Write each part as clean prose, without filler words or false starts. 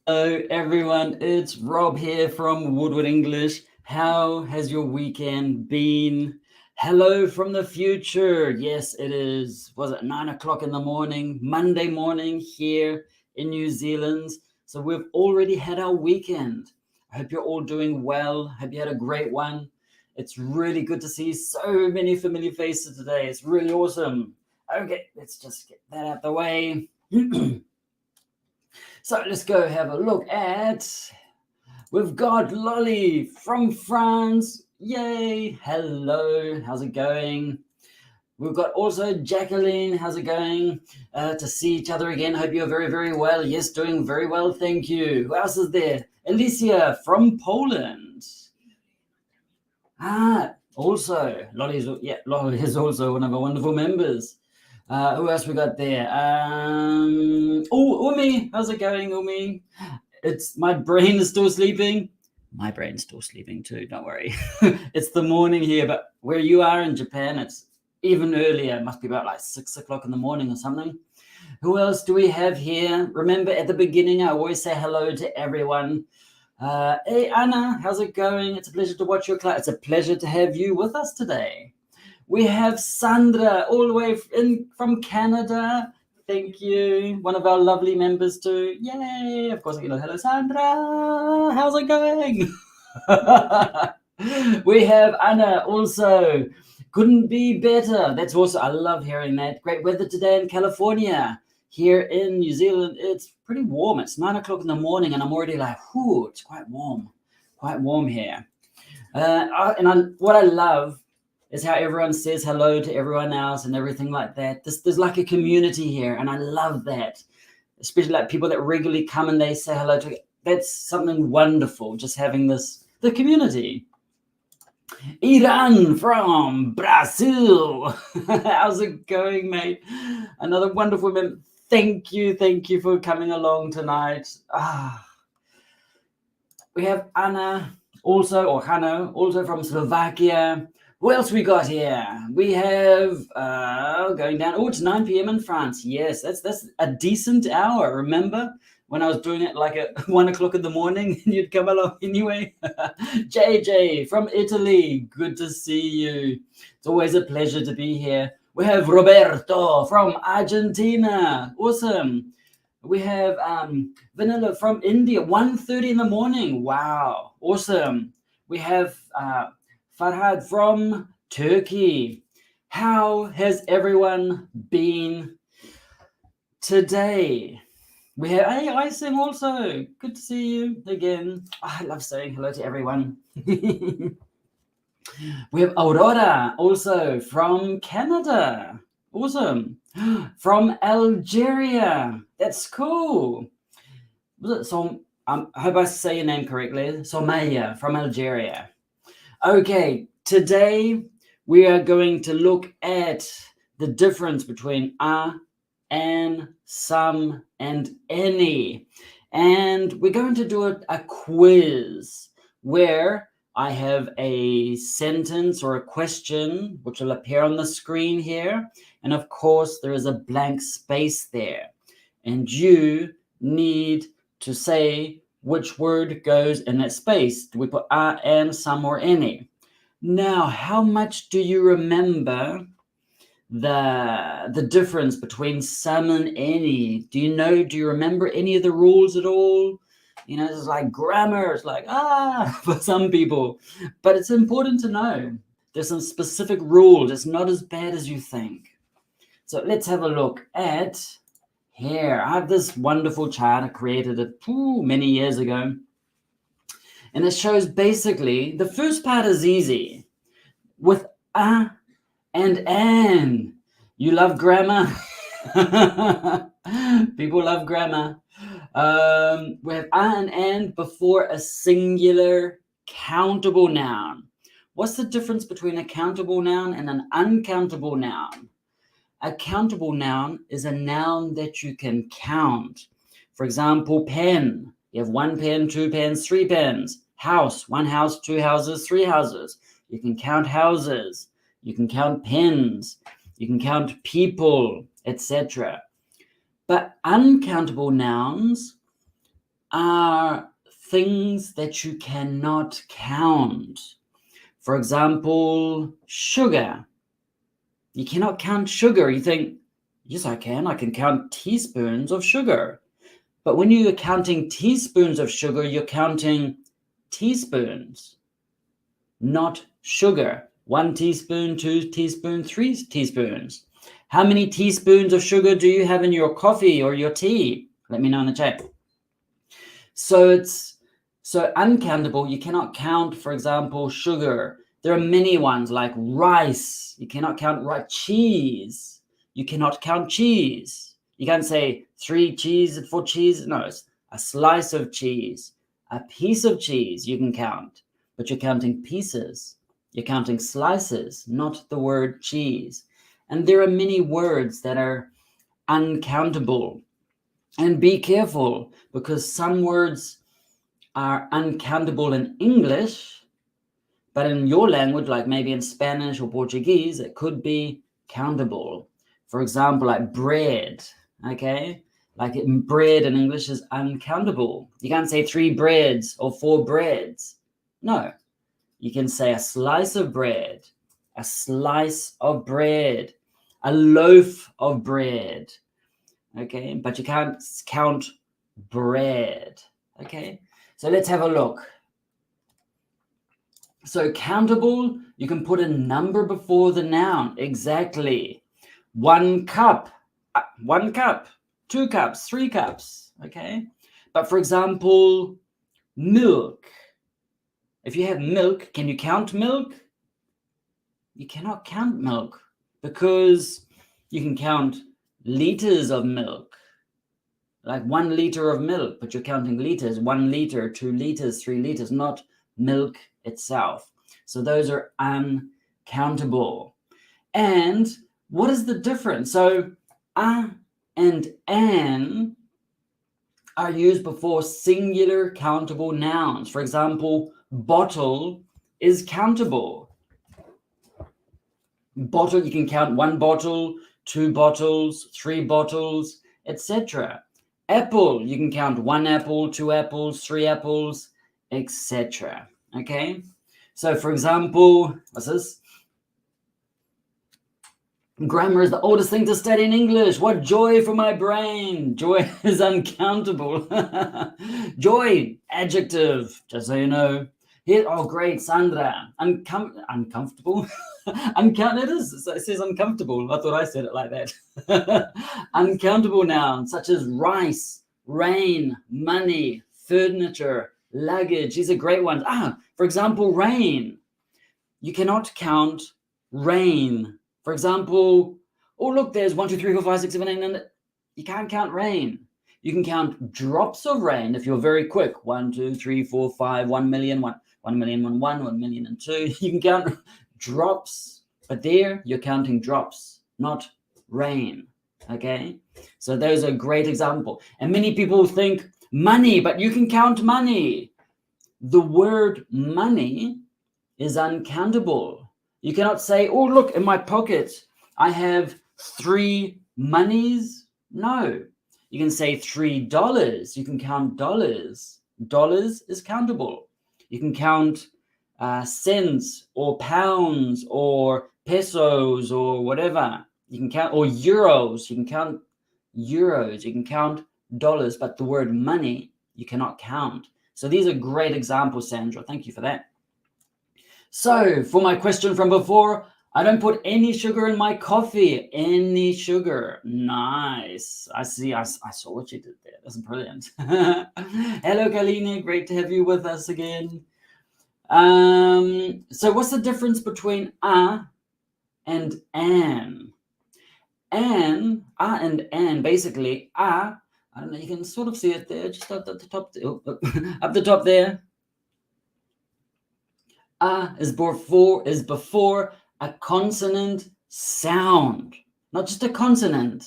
Hello, everyone. It's Rob here from Woodward English. How has your weekend been? Hello from the future. Yes, it is. Was it 9 o'clock in the morning, Monday morning here in New Zealand? So we've already had our weekend. I hope you're all doing well. Hope you had a great one. It's really good to see so many familiar faces today. It's really awesome. Okay, let's just get that out the way. So let's go have a look at, we've got Lolly from France. Yay. Hello. How's it going? We've got also Jacqueline. How's it going? To see each other again. Hope you're very, very well. Yes, doing very well. Thank you. Who else is there? Alicia from Poland. Also, Lolly is also one of our wonderful members. Who else we got there? Umi, how's it going, Umi? It's my brain is still sleeping. My brain's still sleeping too, don't worry. It's the morning here, but where you are in Japan, it's even earlier. It must be about like 6 o'clock in the morning or something. Who else do we have here? Remember, at the beginning, I always say hello to everyone. Hey, Anna, how's it going? It's a pleasure to watch your class. It's a pleasure to have you with us today. We have Sandra all the way from Canada. Thank you. One of our lovely members too. Yay. Of course, hello, Sandra. How's it going? We have Anna also. Couldn't be better. That's also, I love hearing that. Great weather today in California. Here in New Zealand, it's pretty warm. It's 9 o'clock in the morning and I'm already like, whoo, it's quite warm here. What I love is how everyone says hello to everyone else and everything like that. There's like a community here, and I love that. Especially like people that regularly come and they say hello to. That's something wonderful. Just having the community. Iran from Brazil. How's it going, mate? Another wonderful member. Thank you for coming along tonight. We have Anna also, or Hanno, also from Slovakia. Who else we got here? We have going down. Oh, it's 9 p.m. in France. Yes, that's a decent hour. Remember when I was doing it like at 1 o'clock in the morning and you'd come along anyway? JJ from Italy. Good to see you. It's always a pleasure to be here. We have Roberto from Argentina. Awesome. We have Vanilla from India. 1:30 in the morning. Wow. Awesome. We have Farhad from Turkey. How has everyone been today? We have Isim also. Good to see you again. I love saying hello to everyone. We have Aurora also from Canada. Awesome. From Algeria. That's cool. So I hope I say your name correctly. Somaya from Algeria. Okay, today we are going to look at the difference between a, an, some, and any. And we're going to do a quiz where I have a sentence or a question which will appear on the screen here. And of course, there is a blank space there. And you need to say which word goes in that space. Do we put a, and, some, or any? Now, how much do you remember the difference between some and any? Do you remember any of the rules at all? It's like grammar. It's like, for some people. But it's important to know. There's some specific rules. It's not as bad as you think. So let's have a look at here. I have this wonderful chart. I created it many years ago. And it shows basically, the first part is easy. With a and an. You love grammar? People love grammar. We have a and an before a singular countable noun. What's the difference between a countable noun and an uncountable noun? A countable noun is a noun that you can count. For example, pen. You have 1 pen, 2 pens, 3 pens. House, 1 house, 2 houses, 3 houses. You can count houses. You can count pens. You can count people, etc. But uncountable nouns are things that you cannot count. For example, sugar. You cannot count sugar. You think, yes, I can count teaspoons of sugar. But when you're counting teaspoons of sugar, you're counting teaspoons, not sugar. 1 teaspoon, 2 teaspoons, 3 teaspoons. How many teaspoons of sugar do you have in your coffee or your tea? Let me know in the chat. So it's uncountable. You cannot count, for example, sugar. There are many ones like rice. You cannot count cheese. You cannot count cheese. You can't say 3 cheese, 4 cheese. No, it's a slice of cheese, a piece of cheese you can count, but you're counting pieces. You're counting slices, not the word cheese. And there are many words that are uncountable. And be careful, because some words are uncountable in English, but in your language, like maybe in Spanish or Portuguese, it could be countable. For example, like bread, okay? Like bread in English is uncountable. You can't say 3 breads or 4 breads. No, you can say a slice of bread, a slice of bread, a loaf of bread, okay? But you can't count bread, okay? So let's have a look. So countable, you can put a number before the noun. Exactly. 1 cup, 1 cup, 2 cups, 3 cups, okay? But for example, milk. If you have milk, can you count milk? You cannot count milk, because you can count liters of milk, like 1 liter of milk, but you're counting liters, 1 liter, 2 liters, 3 liters, not milk itself. So those are uncountable. And what is the difference? So and an are used before singular countable nouns. For example, bottle is countable. Bottle, you can count 1 bottle, 2 bottles, 3 bottles, etc. Apple, you can count 1 apple, 2 apples, 3 apples, etc. Okay? So for example, what's this? Grammar is the oldest thing to study in English. What joy for my brain. Joy is uncountable. Joy, adjective, just so you know. Here, oh, great, Sandra. Uncomfortable? It is. It says uncomfortable. I thought I said it like that. Uncountable nouns such as rice, rain, money, furniture, luggage. These are great ones. For example, rain. You cannot count rain. For example, oh, look, there's 1, 2, 3, 4, 5, 6, 7, 8, 9. You can't count rain. You can count drops of rain if you're very quick. 1, 2, 3, 4, 5, 1 million, 1 million and 1, 1 million and 2. You can count drops, but there you're counting drops, not rain. Okay? So those are a great example. And many people think money, but you can count money. The word money is uncountable. You cannot say, oh, look, in my pocket, I have 3 monies. No. You can say $3. You can count dollars. Dollars is countable. You can count cents or pounds or pesos or whatever. You can count, or euros. You can count euros. You can count dollars, but the word money, you cannot count. So these are great examples, Sandra. Thank you for that. So for my question from before, I don't put any sugar in my coffee. Any sugar. Nice. I see. I saw what you did there. That's brilliant. Hello, Kalina. Great to have you with us again. So what's the difference between and an? And an, basically, I don't know, you can sort of see it there, just up at the top, up the top there. Is before a consonant sound, not just a consonant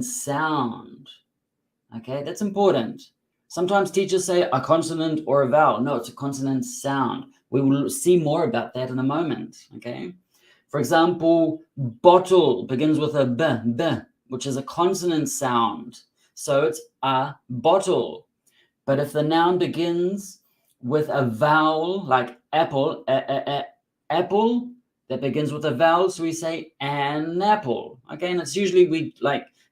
sound. Okay, that's important. Sometimes teachers say a consonant or a vowel. No, it's a consonant sound. We will see more about that in a moment. Okay, for example, bottle begins with a b, which is a consonant sound. So it's a bottle. But if the noun begins with a vowel like apple, apple, that begins with a vowel, so we say an apple. Okay, and it's usually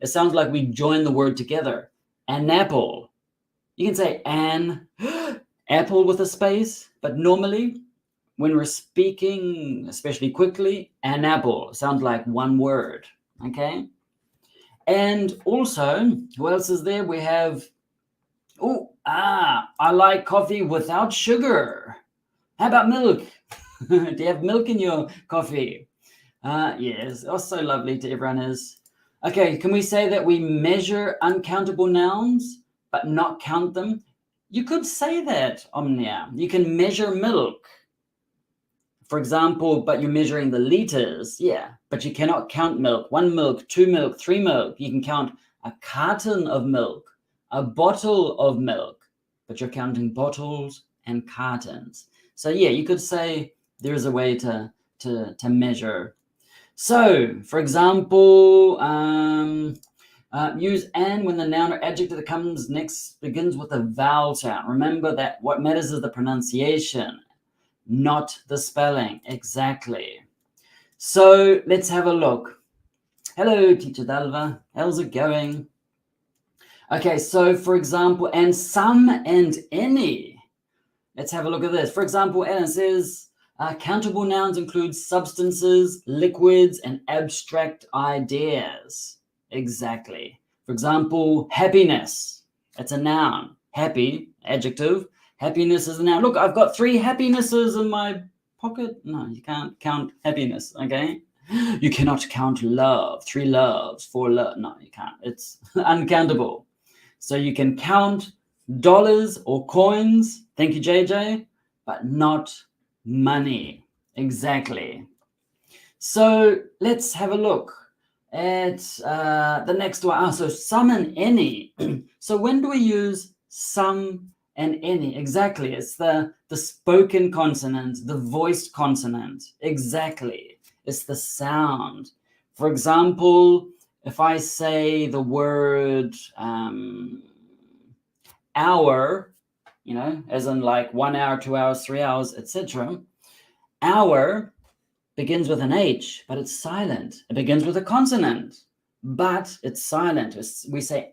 it sounds like we join the word together. An apple. You can say an apple with a space, but normally when we're speaking, especially quickly, an apple sounds like one word. Okay. And also, who else is there? We have, I like coffee without sugar. How about milk? Do you have milk in your coffee? Yes, oh, so lovely to everyone is. Okay, can we say that we measure uncountable nouns, but not count them? You could say that, Omnia. You can measure milk, for example, but you're measuring the liters. Yeah, but you cannot count milk. 1 milk, 2 milk, 3 milk. You can count a carton of milk, a bottle of milk, but you're counting bottles and cartons. So yeah, you could say there is a way to measure. So, for example, use an when the noun or adjective that comes next begins with a vowel sound. Remember that what matters is the pronunciation, not the spelling. Exactly. So let's have a look. Hello, Teacher Dalva. How's it going? Okay, so for example, and some and any. Let's have a look at this. For example, Ellen says, countable nouns include substances, liquids, and abstract ideas. Exactly. For example, happiness. That's a noun. Happy, adjective. Happiness is a noun. Look, I've got 3 happinesses in my pocket. No, you can't count happiness, okay? You cannot count love. 3 loves, 4 love. No, you can't. It's uncountable. So you can count dollars or coins. Thank you, JJ. But not money. Exactly. So let's have a look at the next one. So some and any. So when do we use some and any? Exactly. It's the spoken consonant, the voiced consonant. Exactly. It's the sound. For example, if I say the word hour, you know, as in like 1 hour, 2 hours, 3 hours, etc. Hour begins with an H, but it's silent. It begins with a consonant, but it's silent. We say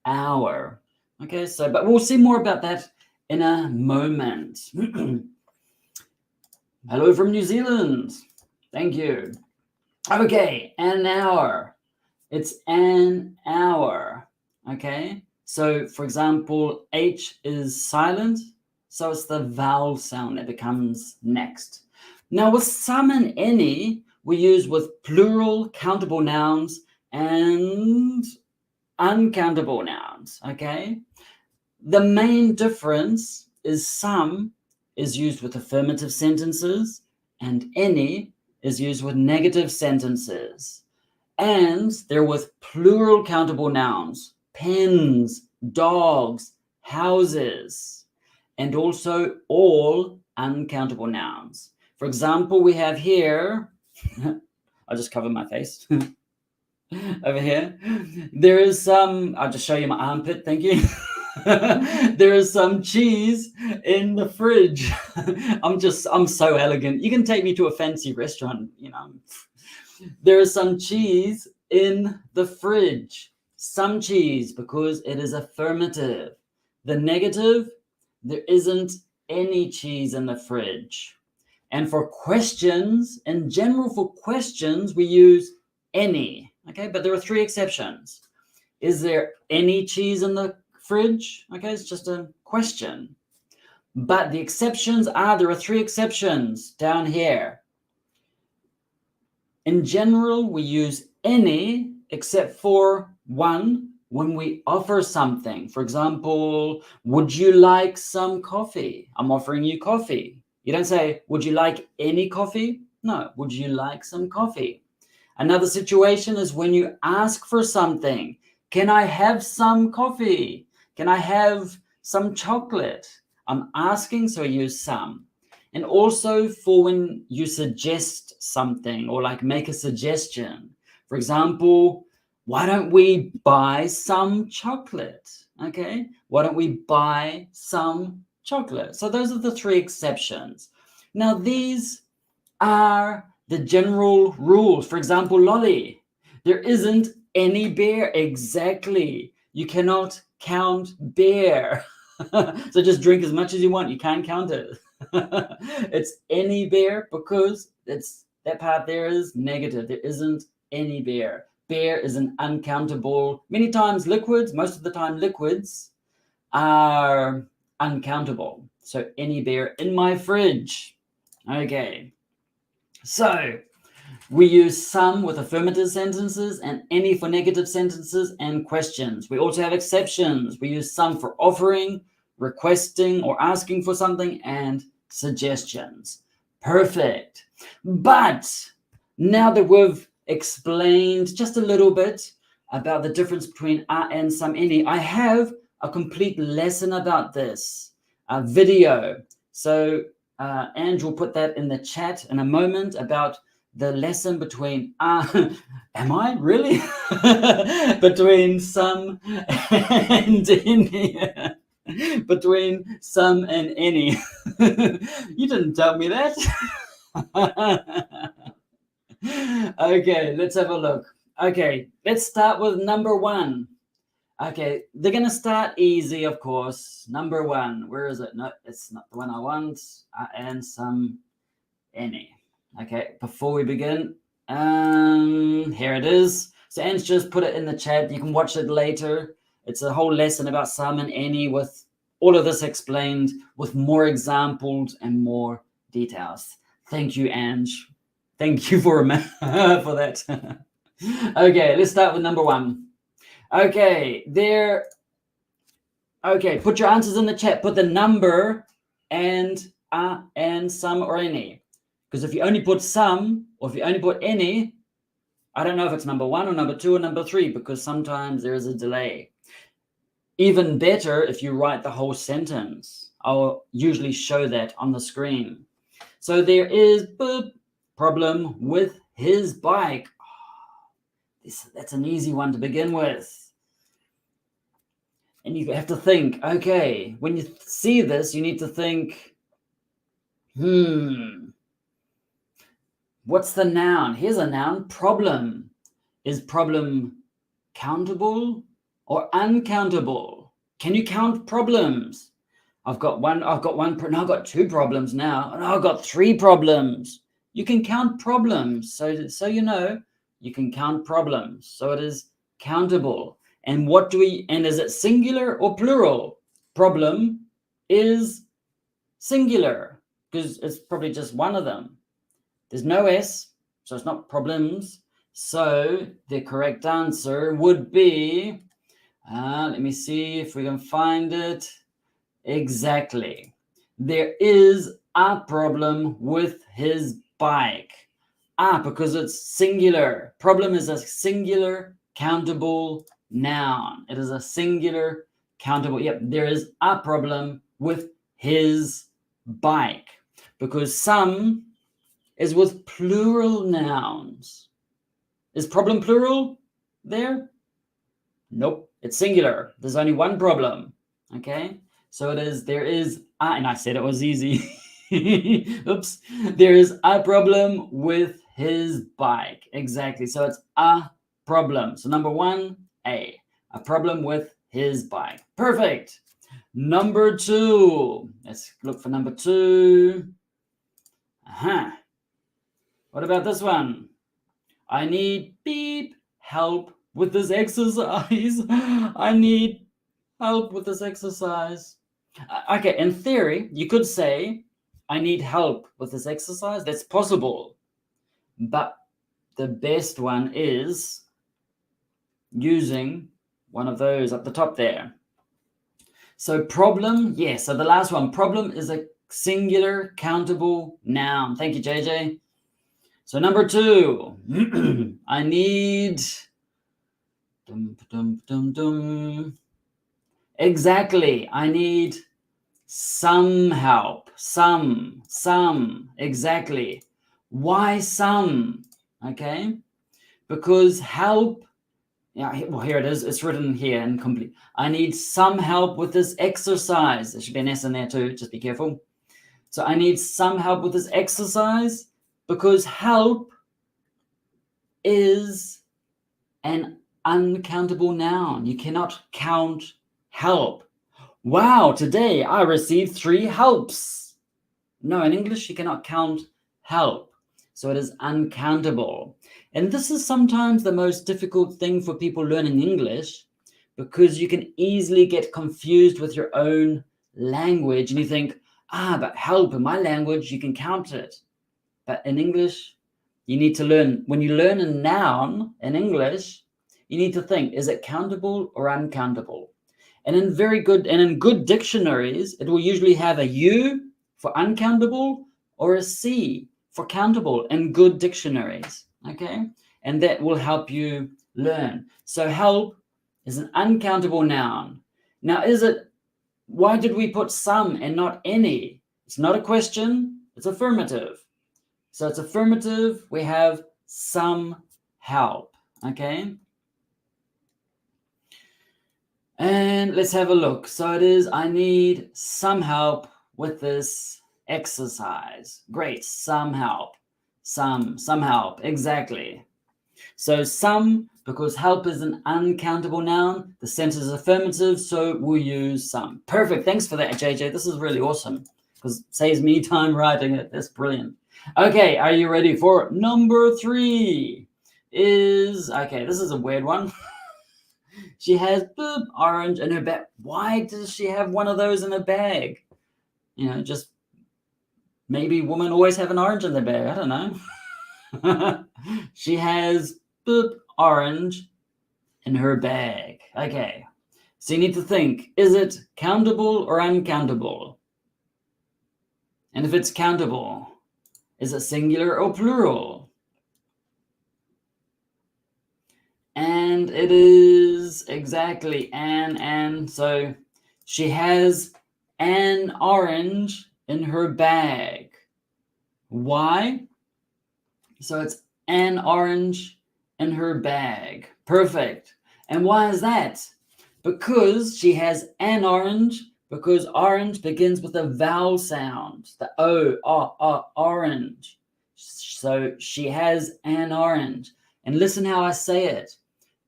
hour. Okay, so, but we'll see more about that in a moment. Hello from New Zealand. Thank you. Okay, an hour. It's an hour. Okay, so for example, H is silent, so it's the vowel sound that becomes next. Now with some and any, we use with plural countable nouns and uncountable nouns, okay? The main difference is some is used with affirmative sentences and any is used with negative sentences. And they're with plural countable nouns, pens, dogs, houses, and also all uncountable nouns. For example, we have here, I'll just cover my face. Over here, there is some, I'll just show you my armpit, thank you. There is some cheese in the fridge. I'm so elegant. You can take me to a fancy restaurant, you know. There is some cheese in the fridge. Some cheese, because it is affirmative. The negative, there isn't any cheese in the fridge. And for questions, in general, for questions, we use any. Okay, but there are 3 exceptions. Is there any cheese in the fridge? Okay, it's just a question. But the exceptions are, there are 3 exceptions down here. In general, we use any except for 1 when we offer something. For example, would you like some coffee? I'm offering you coffee. You don't say, would you like any coffee? No, would you like some coffee? Another situation is when you ask for something. Can I have some coffee? Can I have some chocolate? I'm asking, so I use some. And also for when you suggest something or like make a suggestion. For example, why don't we buy some chocolate? Okay, why don't we buy some chocolate? So those are the three exceptions. Now these are the general rules. For example, lolly, there isn't any bear. Exactly, you cannot count bear. So just drink as much as you want, you can't count it. It's any bear because it's that part there is negative. There isn't any bear. Bear is an uncountable, many times liquids, most of the time liquids are uncountable. So any bear in my fridge. Okay, so we use some with affirmative sentences and any for negative sentences and questions. We also have exceptions. We use some for offering, requesting, or asking for something, and suggestions. Perfect. But now that we've explained just a little bit about the difference between and some, any, I have a complete lesson about this, a video. So Ange will put that in the chat in a moment about the lesson between am I really between some and any. Between some and any. You didn't tell me that. Okay, let's have a look. Okay, let's start with number one. Okay, they're gonna start easy, of course. Number one, where is it? No, it's not the one I want. And some, any. Okay, before we begin, here it is. So Anne's just put it in the chat. You can watch it later. It's a whole lesson about some and any with all of this explained with more examples and more details. Thank you, Ange. Thank you for that. Okay, let's start with number one. Okay, there. Okay, put your answers in the chat. Put the number and some or any. Because if you only put some or if you only put any, I don't know if it's number one or number two or number three because sometimes there is a delay. Even better if you write the whole sentence. I'll usually show that on the screen. So there is a problem with his bike. That's an easy one to begin with. And you have to think, okay, when you see this, you need to think, what's the noun? Here's a noun, problem. Is problem countable or uncountable? Can you count problems? I've got two problems now. And I've got three problems. You can count problems. So you know, you can count problems. So it is countable. And is it singular or plural? Problem is singular because it's probably just one of them. There's no S, so it's not problems. So the correct answer would be, let me see if we can find it. Exactly. There is a problem with his bike. Because it's singular. Problem is a singular countable noun. It is a singular countable. Yep, there is a problem with his bike because some is with plural nouns. Is problem plural there? Nope, it's singular. There's only one problem. Okay, so there is and I said it was easy. Oops, there is a problem with his bike. Exactly, so it's a problem. So number one, a problem with his bike. Perfect. Number two, let's look for number two. What about this one? I need help with this exercise. I need help with this exercise. Okay, in theory, you could say, I need help with this exercise. That's possible. But the best one is using one of those up the top there. So problem, yes. So the last one, problem is a singular countable noun. Thank you, JJ. So number two, I need exactly. I need some help. Some, exactly. Why some? Okay, because help Yeah, well, here it is. It's written here in complete. I need some help with this exercise. There should be an S in there too. Just be careful. So I need some help with this exercise because help is an uncountable noun. You cannot count help. Wow, today I received 3 helps. No, in English you cannot count help. So it is uncountable. And this is sometimes the most difficult thing for people learning English because you can easily get confused with your own language and you think, but help in my language, you can count it. But in English, you need to learn. When you learn a noun in English, you need to think, is it countable or uncountable? And in good dictionaries, it will usually have a U for uncountable or a C for countable in good dictionaries, okay? And that will help you learn. So help is an uncountable noun. Now, why did we put some and not any? It's not a question, it's affirmative. So it's affirmative, we have some help, okay? And let's have a look. So it is, I need some help with this exercise. Great, some help. Some help, exactly. So some, because help is an uncountable noun, the sentence is affirmative, so we'll use some. Perfect, thanks for that, JJ. This is really awesome, because it saves me time writing it. That's brilliant. Okay, are you ready for number 3? Okay, this is a weird one. She has orange in her bag. Why does she have one of those in her bag? Just maybe women always have an orange in their bag. I don't know. She has orange in her bag. Okay. So you need to think, is it countable or uncountable? And if it's countable, is it singular or plural? And it is exactly an. So she has an orange in her bag. Why? So it's an orange in her bag. Perfect. And why is that? Because she has an orange, because orange begins with a vowel sound, the O, orange. So she has an orange. And listen how I say it.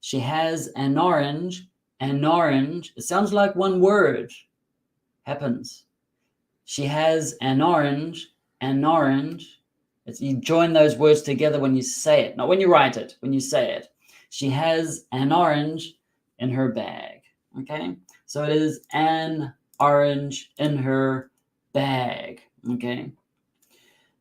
She has an orange. It sounds like one word. Happens. She has an orange. You join those words together when you say it, not when you write it, when you say it. She has an orange in her bag. Okay, so it is an orange in her bag. Okay,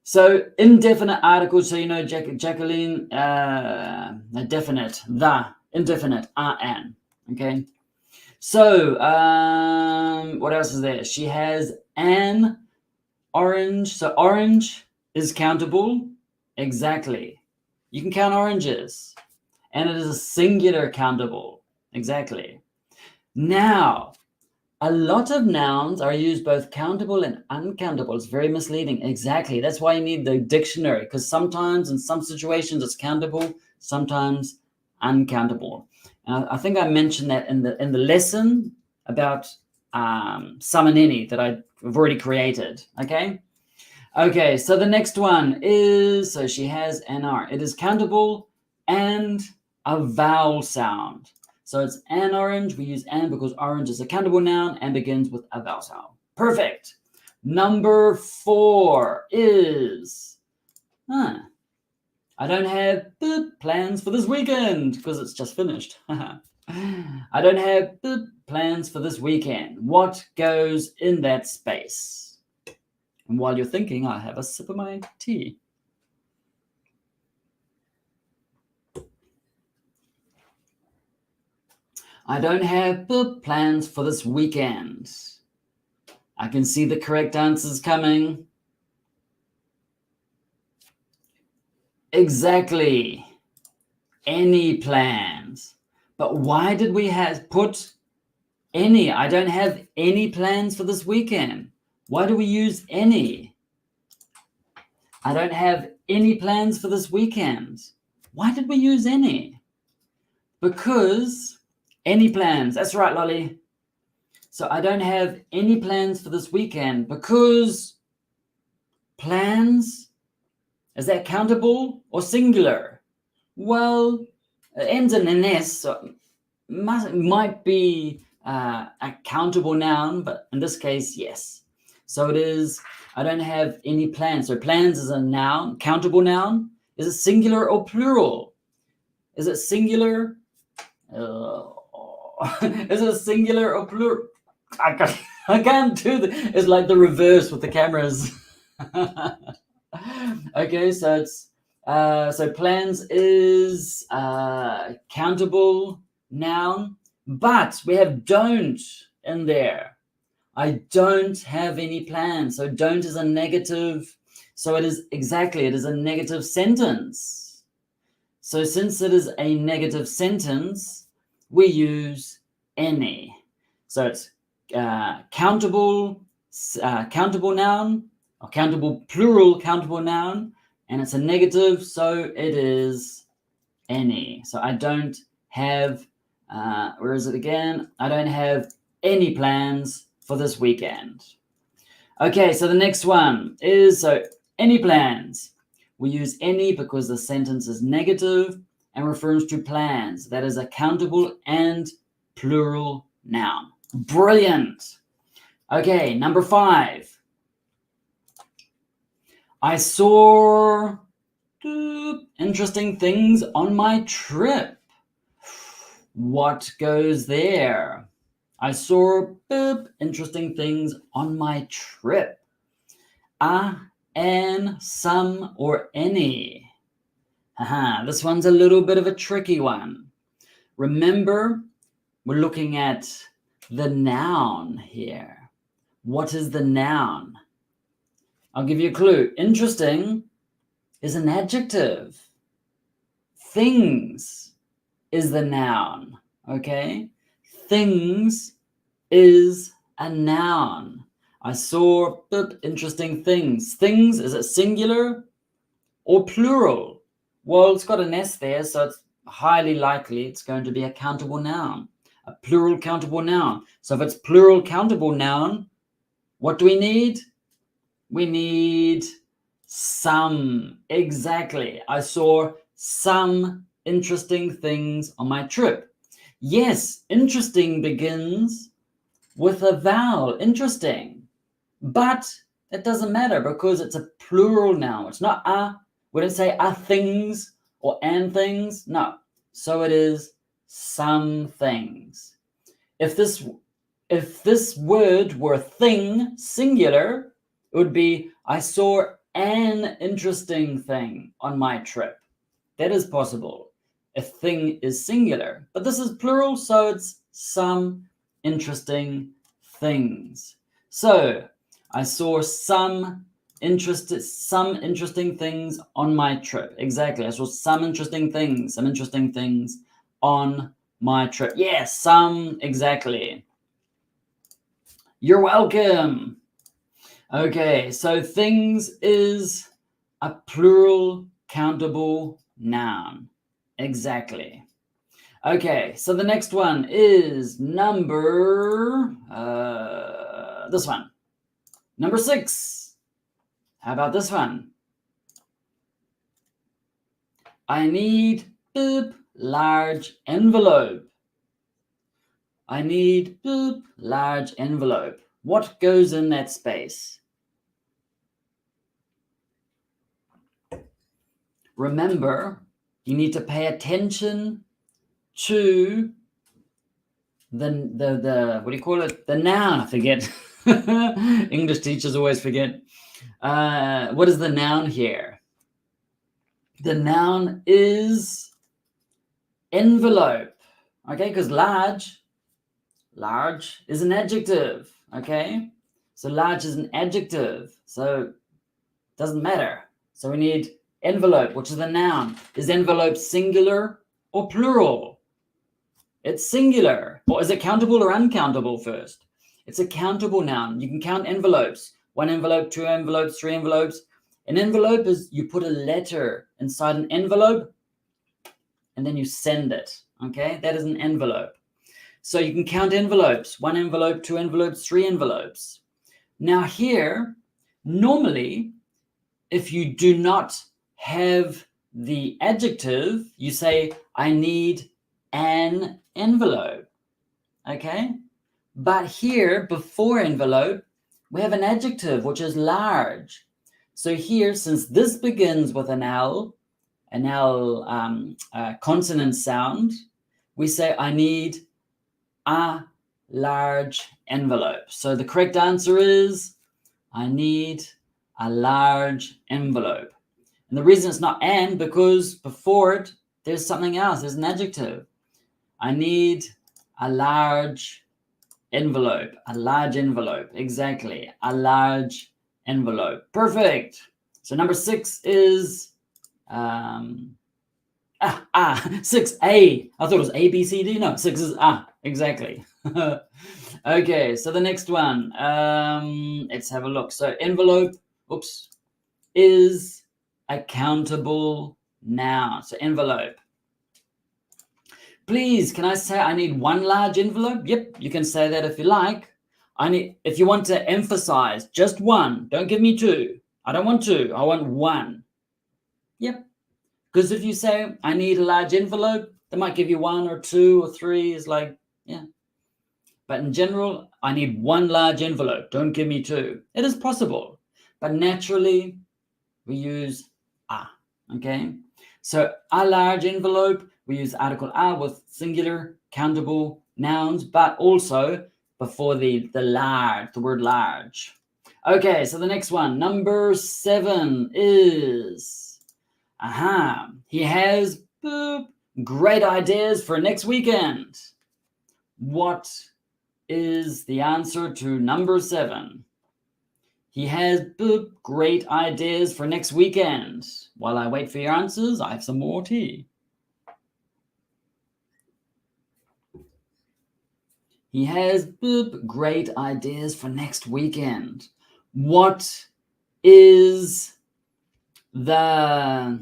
so indefinite articles. So Jacqueline, definite, the indefinite, an. Okay, so what else is there? She has an orange. So orange is countable. Exactly. You can count oranges. And it is a singular countable. Exactly. Now, a lot of nouns are used both countable and uncountable. It's very misleading. Exactly. That's why you need the dictionary, because sometimes in some situations it's countable, sometimes uncountable. And I think I mentioned that in the lesson about some and any that I've already created. Okay, so the next one is, so she has an R. It is countable and a vowel sound. So it's an orange. We use an because orange is a countable noun and begins with a vowel sound. Perfect. Number 4 is, I don't have plans for this weekend because it's just finished. I don't have plans for this weekend. What goes in that space? And while you're thinking, I have a sip of my tea. I don't have plans for this weekend. I can see the correct answers coming. Exactly. Any plans. But why did we put any? I don't have any plans for this weekend. Why do we use any? I don't have any plans for this weekend. Why did we use any? because any plans. That's right, Lolly. So I don't have any plans for this weekend because plans, is that countable or singular? Well, it ends in an S, so might be a countable noun, but in this case, yes. So it is, I don't have any plans. So plans is a noun, countable noun. Is it singular or plural? Is it singular? Is it singular or plural? I can't do that. It's like the reverse with the cameras. Okay, so it's so plans is countable noun, but we have don't in there. I don't have any plans. So don't is a negative. So it is a negative sentence. So since it is a negative sentence, we use any. So it's countable noun, or plural countable noun, and it's a negative, so it is any. So I don't have, where is it again? I don't have any plans for this weekend. Okay, so the next one is, so any plans. We use any because the sentence is negative and refers to plans. That is a countable and plural noun. Brilliant. Okay, number 5. I saw interesting things on my trip. What goes there? I saw interesting things on my trip. An, some, or any. This one's a little bit of a tricky one. Remember, we're looking at the noun here. What is the noun? I'll give you a clue. Interesting is an adjective. Things is the noun, okay? Things is a noun. I saw interesting things. Things, is it singular or plural? Well, it's got an S there, so it's highly likely it's going to be a countable noun, a plural countable noun. So if it's plural countable noun, what do we need? We need some. Exactly. I saw some interesting things on my trip. Yes, interesting begins with a vowel, interesting. But it doesn't matter because it's a plural noun. It's not we don't say things or an things. No. So it is some things. If this word were thing, singular, it would be, I saw an interesting thing on my trip. That is possible if thing is singular. But this is plural, so it's some interesting things. So I saw some interesting things on my trip. Exactly. I saw some interesting things on my trip. Yes, some, exactly. You're welcome. Okay, so things is a plural countable noun. Exactly. Okay, so the next one is number, this one. Number 6. How about this one? I need large envelope. I need large envelope. What goes in that space? Remember, you need to pay attention to the what do you call it? The noun. I forget. English teachers always forget. What is the noun here? The noun is envelope. Okay, because large is an adjective. Okay, so large is an adjective, so it doesn't matter. So we need envelope, which is the noun. Is envelope singular or plural? It's singular. Or is it countable or uncountable first? It's a countable noun. You can count envelopes. 1 envelope, 2 envelopes, 3 envelopes. An envelope is you put a letter inside an envelope and then you send it. Okay, that is an envelope. So you can count envelopes, 1 envelope, 2 envelopes, 3 envelopes. Now here, normally, if you do not have the adjective, you say, I need an envelope, okay? But here, before envelope, we have an adjective, which is large. So here, since this begins with an L consonant sound, we say, I need a large envelope. So the correct answer is, I need a large envelope. And the reason it's not an, because before it, there's something else, there's an adjective. I need a large envelope, exactly, a large envelope. Perfect. So number 6 is 6A. I thought it was A, B, C, D. No, 6 is exactly. Okay, so the next one, let's have a look. So envelope, is a countable noun. So envelope. Please, can I say I need 1 large envelope? Yep, you can say that if you like. If you want to emphasize, just 1. Don't give me 2. I don't want 2. I want 1. Yep. Because if you say I need a large envelope, they might give you 1 or 2 or 3. It's like, yeah. But in general, I need 1 large envelope. Don't give me 2. It is possible. But naturally, we use a. Okay? So a large envelope, we use article a with singular countable nouns, but also before the word large. Okay, so the next one, number 7 is, he has great ideas for next weekend. What is the answer to number 7? He has great ideas for next weekend. While I wait for your answers, I have some more tea. He has great ideas for next weekend. What is the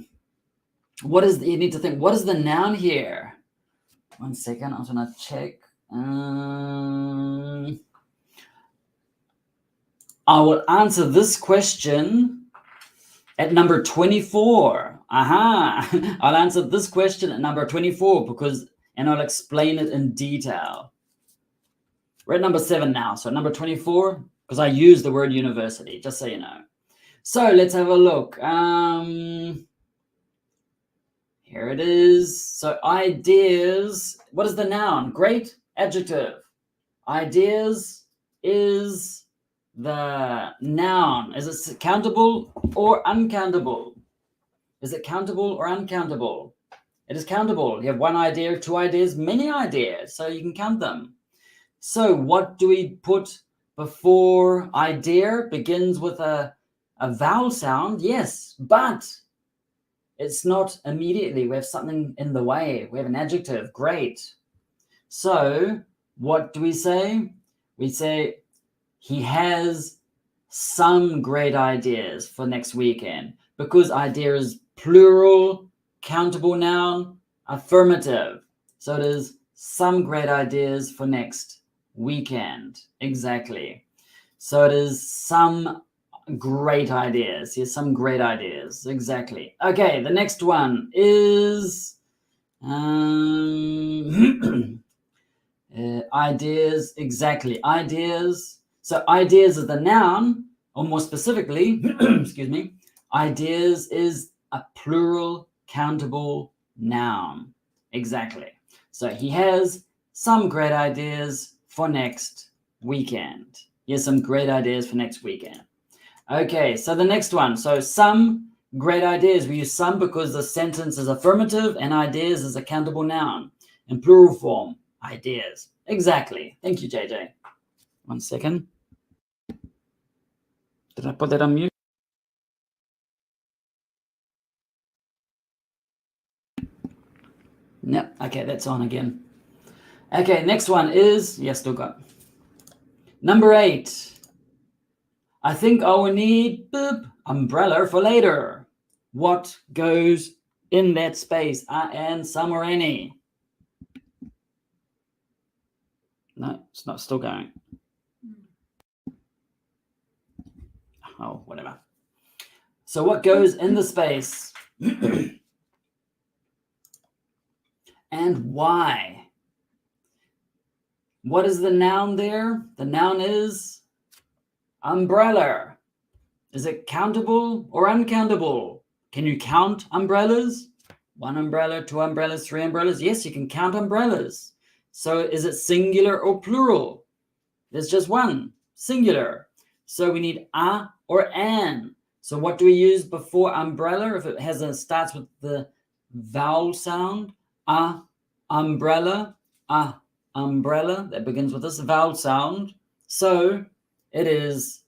you need to think, what is the noun here? 1 second, I'm gonna check. I will answer this question at number 24. I'll answer this question at number 24 and I'll explain it in detail. We're at number 7 now. So number 24, because I use the word university, just so you know. So let's have a look. Here it is. So ideas. What is the noun? Great. Adjective. Ideas is the noun. Is it countable or uncountable? Is it countable or uncountable? It is countable. You have 1 idea, 2 ideas, many ideas, so you can count them. So what do we put before idea? Begins with a vowel sound, yes, but it's not immediately. We have something in the way. We have an adjective, great. So what do we say? We say he has some great ideas for next weekend, because idea is plural, countable noun, affirmative. So it is some great ideas for next weekend. Exactly. So it is some great ideas. Here's some great ideas. Exactly. Okay, the next one is ideas. Exactly. Ideas. So ideas is the noun, or more specifically, excuse me, ideas is a plural countable noun. Exactly. So he has some great ideas for next weekend. He has some great ideas for next weekend. Okay, so the next one. So some great ideas. We use some because the sentence is affirmative and ideas is a countable noun. In plural form, ideas. Exactly. Thank you, JJ. 1 second. Did I put that on mute? No. Okay, that's on again. Okay, next one is, yes, still got. Number 8. I think I will need umbrella for later. What goes in that space? And some or any? No, it's not still going. Oh, whatever. So what goes in the space? And why? What is the noun there? The noun is umbrella. Is it countable or uncountable? Can you count umbrellas? 1 umbrella, 2 umbrellas, 3 umbrellas? Yes, you can count umbrellas. So is it singular or plural? There's just one, singular. So we need a or an. So what do we use before umbrella if it starts with the vowel sound? A, umbrella, a, umbrella. That begins with this vowel sound. So it is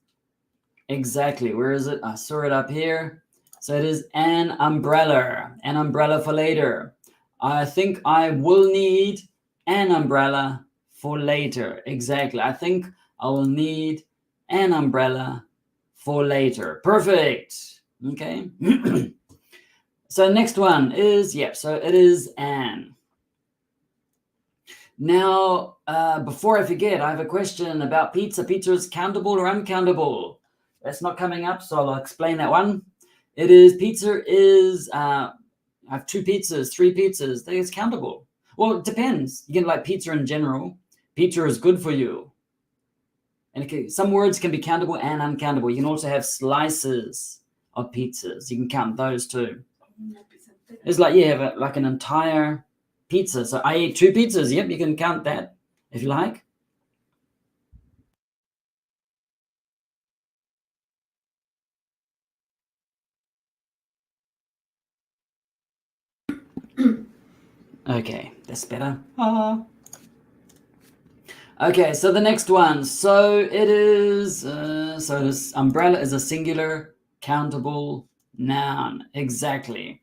exactly, where is it? I saw it up here. So it is an umbrella for later. I think I will need an umbrella for later. Exactly. I think I will need an umbrella for later. Perfect. Okay. So next one is, so it is an. Now, before I forget, I have a question about pizza. Pizza is countable or uncountable? That's not coming up, so I'll explain that one. It is, pizza is, I have 2 pizzas, 3 pizzas. It's countable. Well, it depends. You can like pizza in general. Pizza is good for you. And some words can be countable and uncountable. You can also have slices of pizzas. You can count those too. It's like you have like an entire pizza. So I ate 2 pizzas. Yep, you can count that if you like. Okay, that's better. Okay, so the next one. So it is, so this umbrella is a singular countable noun. Exactly.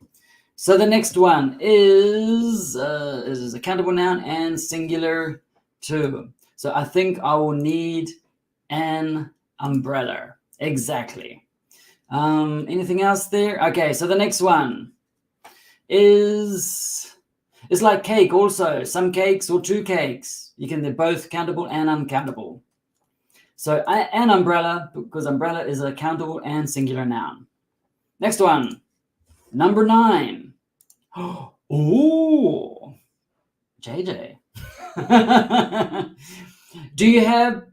So the next one is a countable noun and singular too. So I think I will need an umbrella. Exactly. Anything else there? Okay, so the next one is, it's like cake also. Some cakes or 2 cakes. They're both countable and uncountable. So an umbrella, because umbrella is a countable and singular noun. Next one, number 9. Oh, JJ. Do you have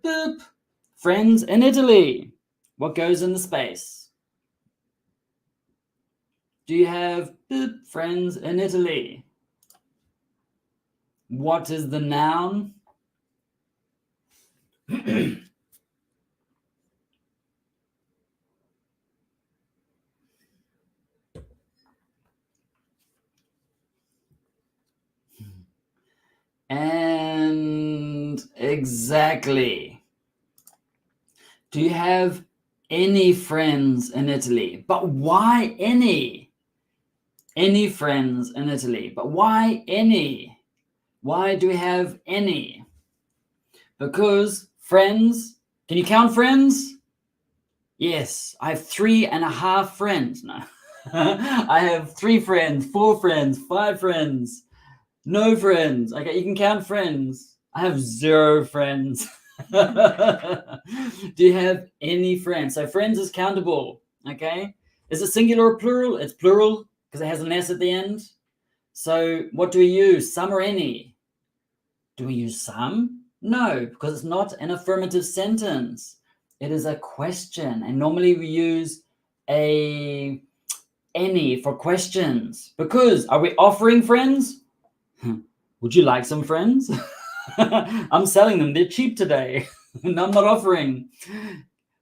friends in Italy? What goes in the space? Do you have friends in Italy? What is the noun? And exactly. Do you have any friends in Italy? But why any? Any friends in Italy? But why any? Why do we have any? Because friends, can you count friends? Yes, I have 3.5 friends. No. I have 3 friends, 4 friends, 5 friends. No friends. Okay, you can count friends. I have 0 friends. Do you have any friends? So friends is countable. Okay. Is it singular or plural? It's plural because it has an S at the end. So what do we use? Some or any? Do we use some? No, because it's not an affirmative sentence. It is a question. And normally we use any for questions. Because are we offering friends? Would you like some friends? I'm selling them. They're cheap today. And I'm not offering.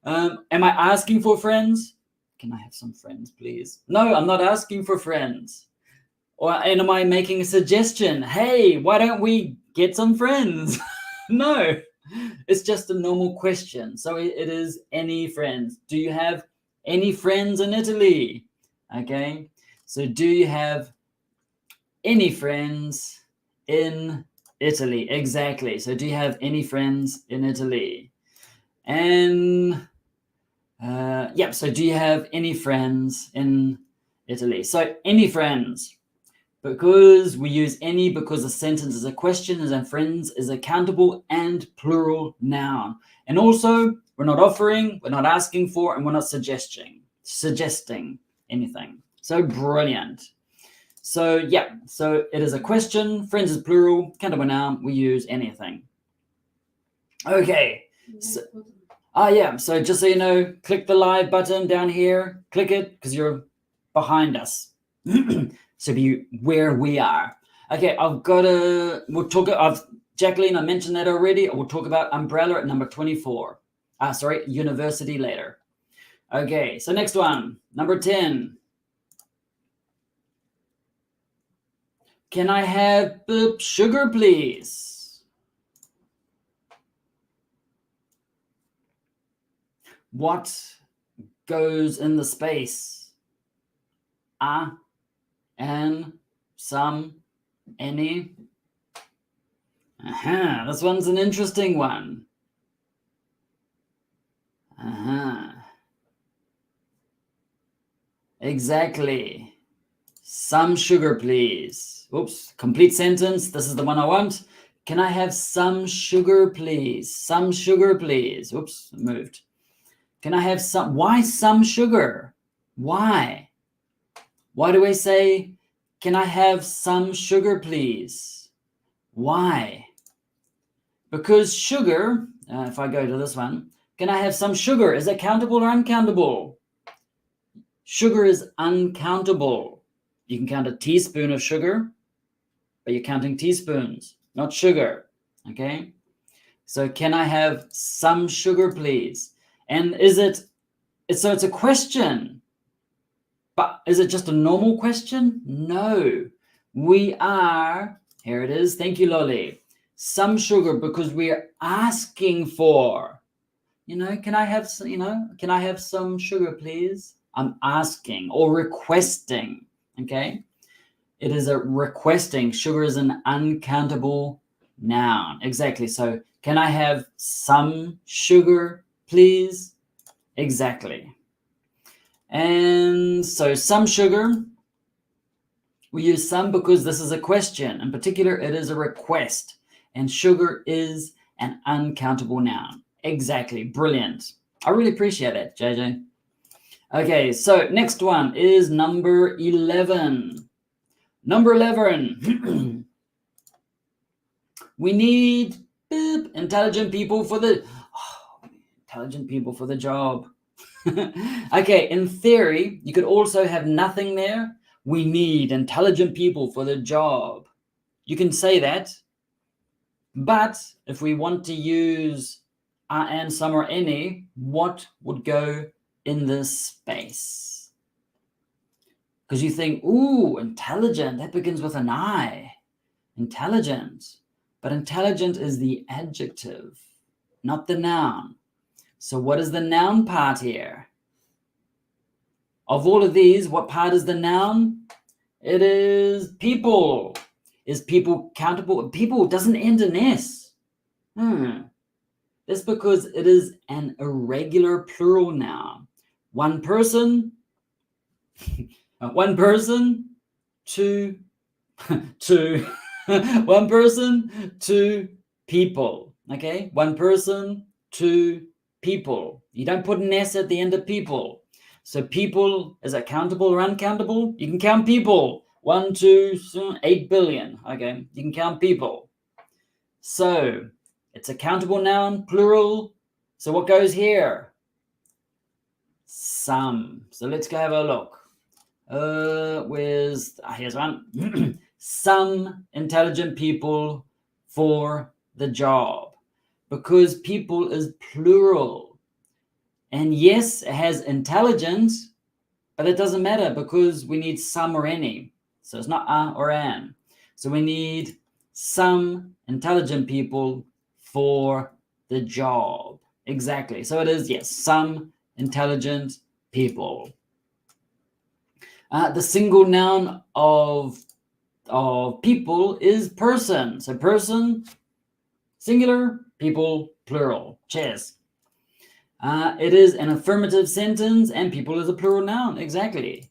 Am I asking for friends? Can I have some friends, please? No, I'm not asking for friends. And am I making a suggestion? Hey, why don't we get some friends? No, it's just a normal question. So it is any friends. Do you have any friends in Italy? Okay, so do you have any friends in Italy? Exactly. So do you have any friends in Italy? And so do you have any friends in Italy? So any friends, Because we use any because the sentence is a question and friends is a countable and plural noun. And also, we're not offering, we're not asking for, and we're not suggesting anything. So brilliant. So yeah, so it is a question, friends is plural, countable noun, we use anything. Okay. So, so just so you know, click the live button down here, click it because you're behind us. So be where we are. Okay, Jacqueline, I mentioned that already. We'll talk about umbrella at number 24. University later. Okay, so next one, number 10. Can I have sugar, please? What goes in the space? And some, any. This one's an interesting one. Exactly. Some sugar, please. Oops, complete sentence. This is the one I want. Can I have some sugar, please? Some sugar, please. Oops, moved. Can I have some? Why some sugar? Why? Why do we say, can I have some sugar, please? Why? Because sugar, if I go to this one, can I have some sugar? Is it countable or uncountable? Sugar is uncountable. You can count a teaspoon of sugar, but you're counting teaspoons, not sugar. Okay? So can I have some sugar, please? And it's a question. But is it just a normal question? No. We are, here it is. Thank you, Lolly. Some sugar because we are asking for. Can I have some sugar, please? I'm asking or requesting. Okay? It is a requesting. Sugar is an uncountable noun. Exactly. So can I have some sugar, please? Exactly. And so some sugar, we use some because this is a question. In particular, it is a request. And sugar is an uncountable noun. Exactly. Brilliant. I really appreciate it, JJ. Okay, so next one is number 11. Number 11. We need intelligent people for the job. Okay, in theory, you could also have nothing there. We need intelligent people for the job. You can say that. But if we want to use and, some, or any, what would go in this space? Because you think, ooh, intelligent, that begins with an I. Intelligent. But intelligent is the adjective, not the noun. So what is the noun part here? Of all of these, what part is the noun? It is people. Is people countable? People doesn't end in S. That's because it is an irregular plural noun. One person, two, one person, two people. Okay, one person, two people. You don't put an S at the end of people. So people, is it countable or uncountable? You can count people. 1, 2, 8 billion. Okay, you can count people. So it's a countable noun, plural. So what goes here? Some. So let's go have a look. Here's one. Some intelligent people for the job. Because people is plural. And yes, it has intelligent, but it doesn't matter because we need some or any. So it's not or an. So we need some intelligent people for the job. Exactly. So it is, yes, some intelligent people. The single noun of people is person. So person, singular, people, plural. Cheers. It is an affirmative sentence and people is a plural noun. Exactly.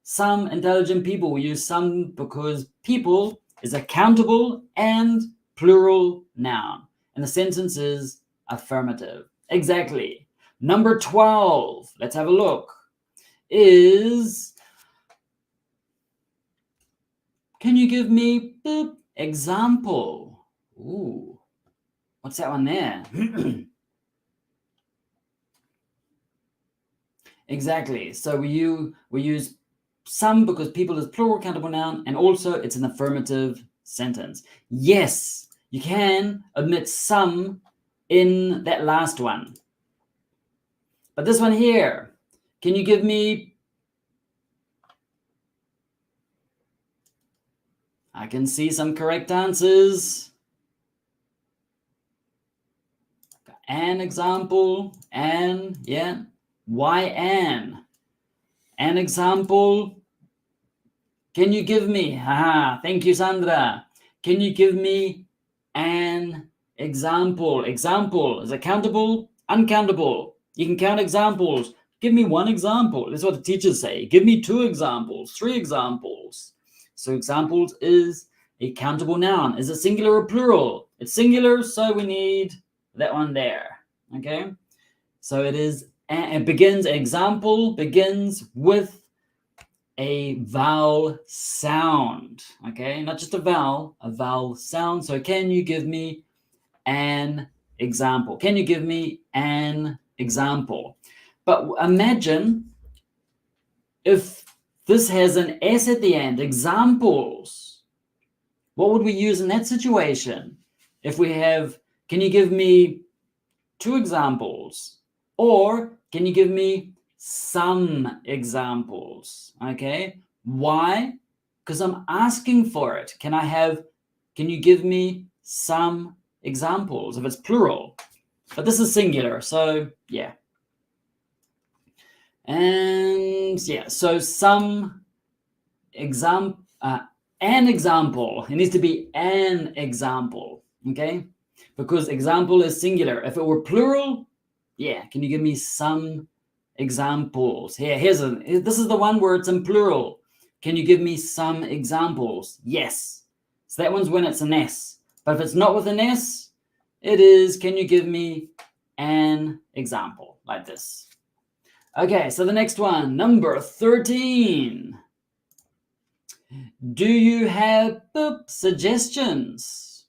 Some intelligent people. We use some because people is a countable and plural noun. And the sentence is affirmative. Exactly. Number 12, let's have a look, is, can you give me example? Ooh, what's that one there? Exactly. So we use some because people is plural countable noun, and also it's an affirmative sentence. Yes, you can omit some in that last one. But this one here, can you give me, I can see some correct answers. An example, and yeah, why an? An example. Can you give me, haha, thank you, Sandra. Can you give me an example? Example, is it countable? Uncountable. You can count examples. Give me one example. That's what the teachers say. Give me 2 examples, 3 examples. So examples is a countable noun. Is it singular or plural? It's singular, so we need that one there. Okay? So it is, it begins, example begins with a vowel sound. Okay? Not just a vowel sound. So can you give me an example? Can you give me an example? But imagine if this has an S at the end, examples. What would we use in that situation? If we have, can you give me 2 examples? Or can you give me some examples? Okay. Why? Because I'm asking for it. Can you give me some examples if it's plural? But this is singular, so yeah. And yeah, so some example, an example. It needs to be an example, okay? Because example is singular. If it were plural, yeah, can you give me some examples? Here, this is the one where it's in plural. Can you give me some examples? Yes. So that one's when it's an S. But if it's not with an S, it is, can you give me an example, like this. Okay, so the next one, number 13. Do you have suggestions?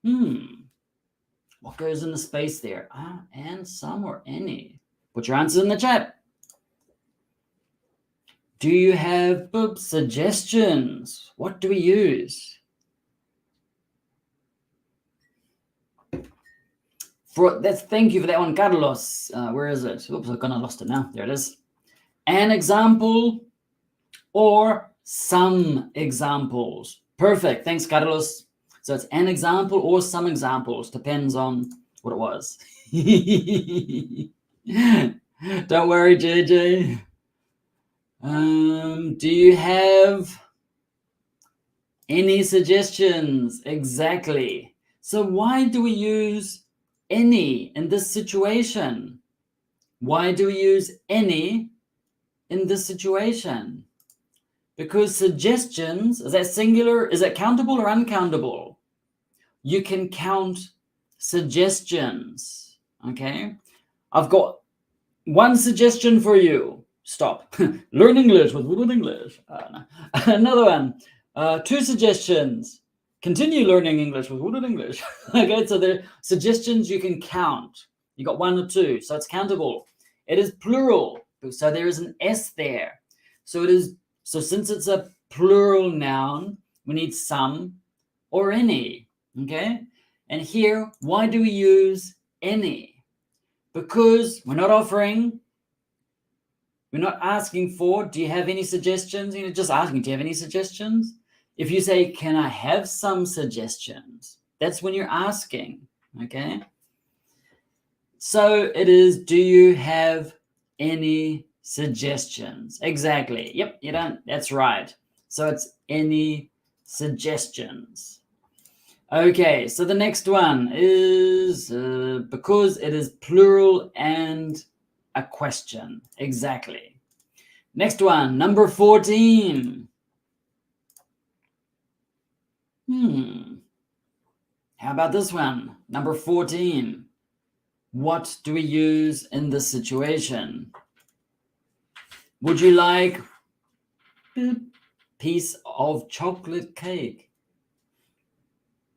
What goes in the space there? And some or any? Put your answers in the chat. Do you have suggestions? What do we use? Thank you for that one, Carlos. Where is it? Oops, I've kind of lost it now. There it is. An example or some examples. Perfect. Thanks, Carlos. So it's an example or some examples. Depends on what it was. Don't worry, JJ. Do you have any suggestions? Exactly. So why do we use any in this situation? Why do we use any in this situation? Because suggestions, is that singular? Is it countable or uncountable? You can count suggestions, okay? I've got one suggestion for you. Stop. Learn English with Woodward English. No. Another one. 2 suggestions. Continue learning English with Woodward English. Okay, so the suggestions you can count. You got 1 or 2, so it's countable. It is plural, so there is an S there. So since it's a plural noun, we need some or any. Okay, and here, why do we use any? Because we're not asking for, do you have any suggestions? Just asking, do you have any suggestions? If you say, can I have some suggestions? That's when you're asking, okay? So it is, do you have any suggestions? Exactly. Yep, you don't. That's right. So it's any suggestions. Okay, so the next one is because it is plural and a question. Exactly. Next one, number 14. How about this one? Number 14. What do we use in this situation? Would you like a piece of chocolate cake?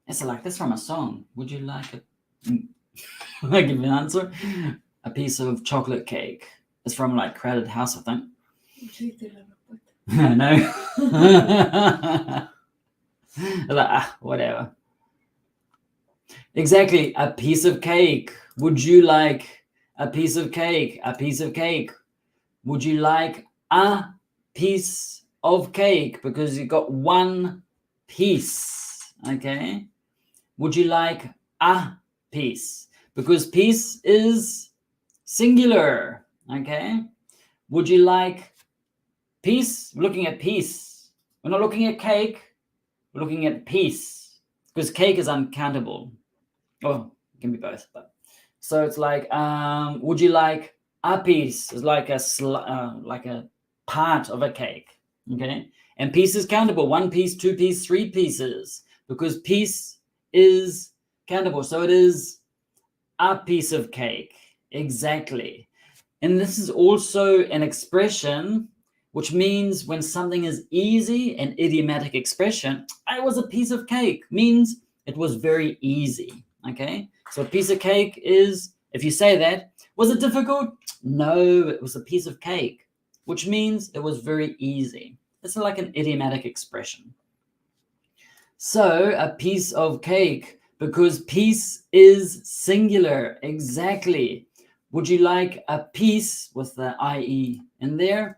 It's like this from a song. Would you like it? I give you an answer. A piece of chocolate cake. It's from like Crowded House, I think. No. Like, whatever. Exactly. A piece of cake. Would you like a piece of cake? A piece of cake. Would you like a piece of cake? Because you got one piece. Okay. Would you like a piece? Because piece is singular. Okay. Would you like piece? We're looking at piece. We're not looking at cake. We're looking at piece. Because cake is uncountable. Oh, it can be both. But so it's like, would you like a piece? It's like a part of a cake. Okay. And piece is countable. 1 piece, 2 piece, 3 pieces. Because piece is countable. So it is a piece of cake. Exactly. And this is also an expression which means when something is easy, an idiomatic expression. It was a piece of cake means it was very easy. Okay. So a piece of cake is, if you say that, was it difficult? No, it was a piece of cake, which means it was very easy. It's like an idiomatic expression. So a piece of cake, because piece is singular. Exactly. Would you like a piece with the IE in there?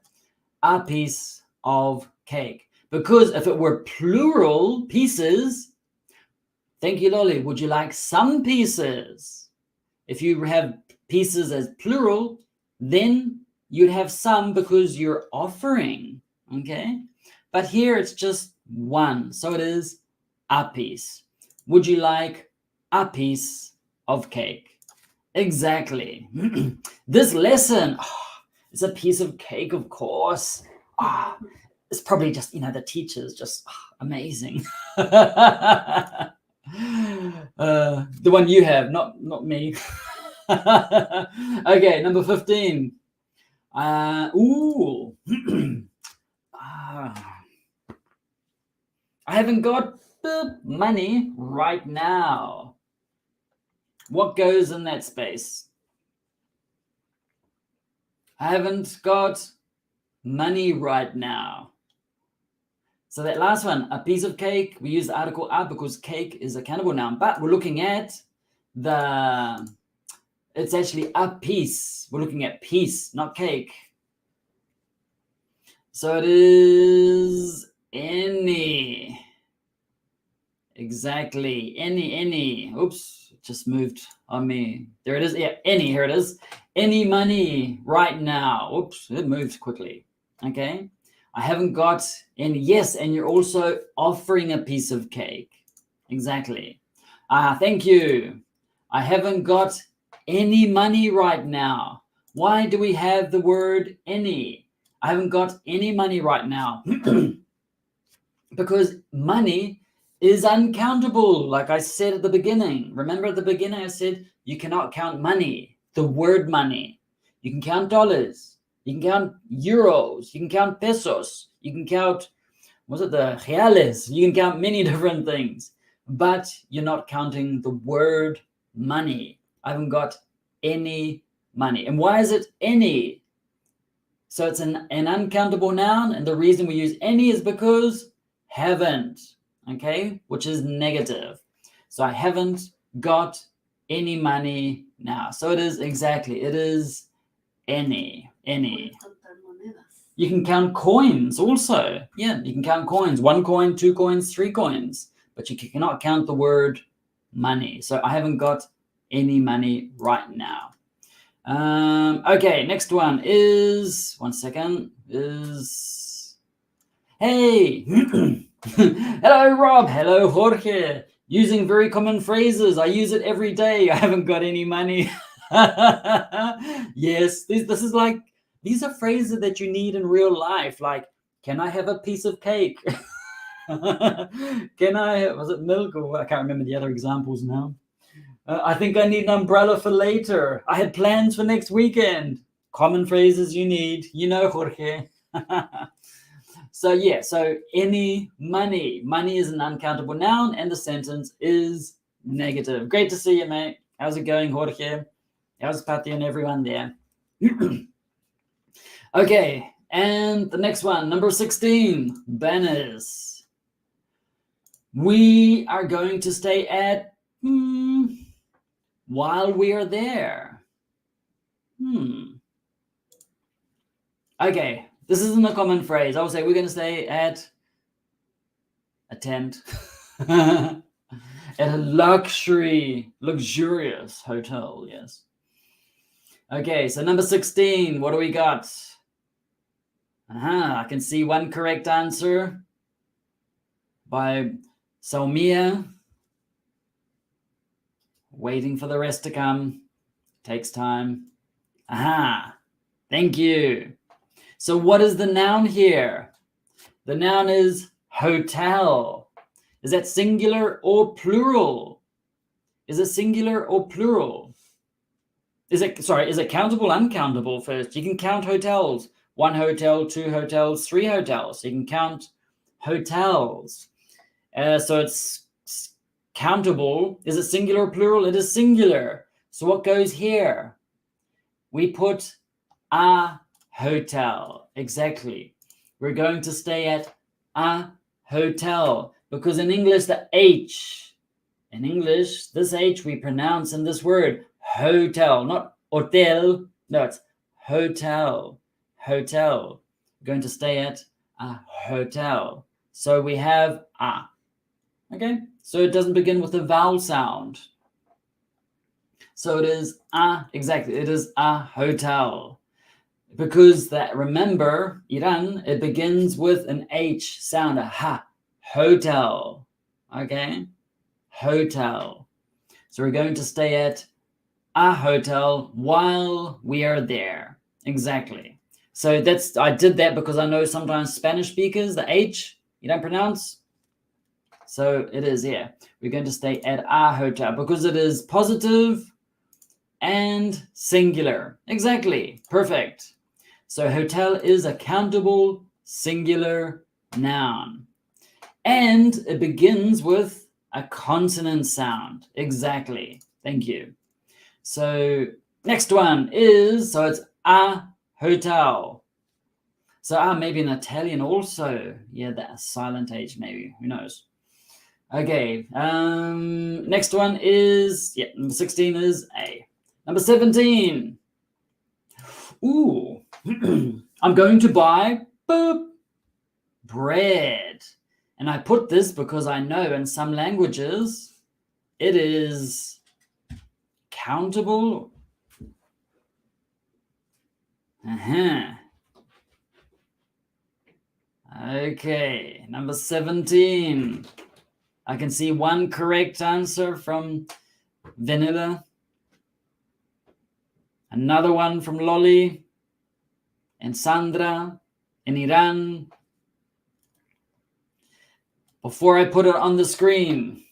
A piece of cake. Because if it were plural pieces, thank you, Lolly. Would you like some pieces? If you have pieces as plural, then you'd have some because you're offering. Okay. But here it's just one. So it is a piece. Would you like a piece of cake? Exactly. This lesson, it's a piece of cake, of course. It's probably just, the teacher's just amazing. The one you have, not me. Okay, number 15. I haven't got the money right now. What goes in that space? I haven't got money right now. So that last one, a piece of cake, we use the article a because cake is a countable noun, but we're looking at it's actually a piece. We're looking at piece, not cake. So it is any. Exactly. Any. Oops, it just moved on me. There it is. Yeah, any. Here it is. Any money right now. Oops, it moved quickly. Okay. I haven't got any. Yes, and you're also offering a piece of cake. Exactly. Thank you. I haven't got any money right now. Why do we have the word any? I haven't got any money right now. Because money is uncountable, like I said at the beginning. Remember at the beginning I said you cannot count money, the word money. You can count dollars, you can count euros, you can count pesos, you can count, the reales, you can count many different things, but you're not counting the word money. I haven't got any money. And why is it any? So it's an uncountable noun, and the reason we use any is because haven't, okay, which is negative. So I haven't got any money now. So it is any. You can count coins also. Yeah, you can count coins. 1 coin, 2 coins, 3 coins, but you cannot count the word money. So I haven't got any money right now. Okay, next one is, one second, is, hey, hello, Rob. Hello, Jorge. Using very common phrases. I use it every day. I haven't got any money. Yes, this is like These are phrases that you need in real life, like, can I have a piece of cake? Was it milk, or I can't remember the other examples now. I think I need an umbrella for later. I had plans for next weekend. Common phrases you need, Jorge. So any money. Money is an uncountable noun, and the sentence is negative. Great to see you, mate. How's it going, Jorge? How's Patty and everyone there? Okay, and the next one, number 16, banners. We are going to stay at while we are there. Okay, this isn't a common phrase. I would say we're going to stay at a tent, at a luxurious hotel, yes. Okay, so number 16, what do we got? I can see one correct answer by Saumia. Waiting for the rest to come. Takes time. Thank you. So what is the noun here? The noun is hotel. Is that singular or plural? Is it singular or plural? Is it countable, uncountable first? You can count hotels. 1 hotel, 2 hotels, 3 hotels. You can count hotels. So it's countable. Is it singular or plural? It is singular. So what goes here? We put a hotel. Exactly. We're going to stay at a hotel because in English, the H, in English, this H we pronounce in this word, hotel, not hotel. No, it's hotel. Hotel. We're going to stay at a hotel. So we have a. Okay, so it doesn't begin with a vowel sound. So it is a, exactly, it is a hotel. Because that, remember, Iran, it begins with an H sound, a ha, hotel. Okay, hotel. So we're going to stay at a hotel while we are there. Exactly. So I did that because I know sometimes Spanish speakers, the H, you don't pronounce. So it is here. We're going to stay at a hotel because it is positive and singular. Exactly. Perfect. So hotel is a countable singular noun. And it begins with a consonant sound. Exactly. Thank you. So next one is, so it's a hotel. So maybe in Italian also. Yeah, that silent H maybe. Who knows? Okay. Next one is, number 16 is A. Number 17. Ooh. I'm going to buy bread. And I put this because I know in some languages it is countable. Okay, number 17. I can see one correct answer from Vanilla. Another one from Lolly and Sandra in Iran. Before I put it on the screen,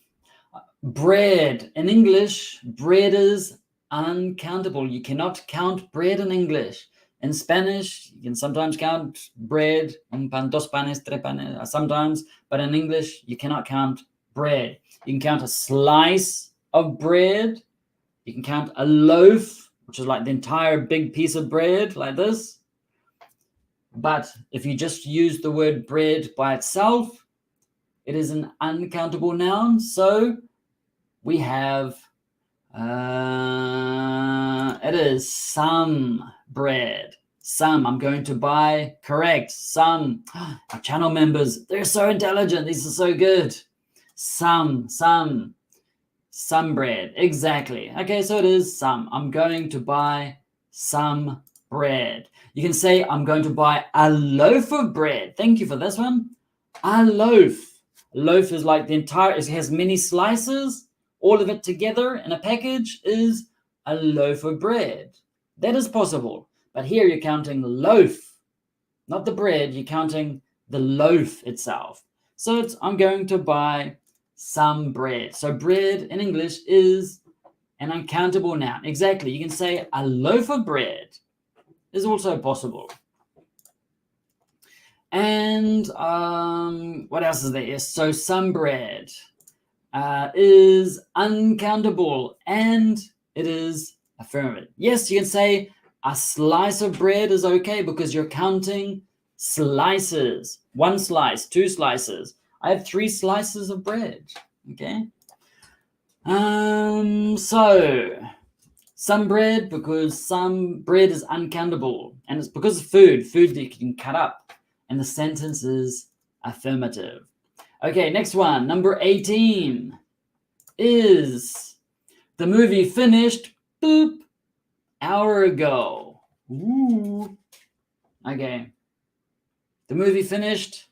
bread. In English, bread is uncountable. You cannot count bread in English. In Spanish, you can sometimes count bread, un pan, dos panes, tres panes, sometimes, but in English, you cannot count bread. You can count a slice of bread. You can count a loaf, which is like the entire big piece of bread, like this. But if you just use the word bread by itself, it is an uncountable noun. So we have, it is some bread. Some. I'm going to buy, correct, some. Our channel members, they're so intelligent. These are so good. Some bread. Exactly. Okay, so it is some. I'm going to buy some bread. You can say, I'm going to buy a loaf of bread. Thank you for this one. A loaf. A loaf is like the entire, it has many slices. All of it together in a package is a loaf of bread. That is possible. But here you're counting loaf, not the bread. You're counting the loaf itself. So I'm going to buy some bread. So bread in English is an uncountable noun. Exactly. You can say a loaf of bread is also possible. And what else is there? So some bread is uncountable, and it is affirmative. Yes, you can say a slice of bread is okay because you're counting slices. 1 slice, 2 slices. I have 3 slices of bread. Okay. So some bread, because some bread is uncountable, and it's because of food that you can cut up, and the sentence is affirmative. Okay, next one, number 18 is the movie finished, boop, hour ago. Ooh. Okay. The movie finished.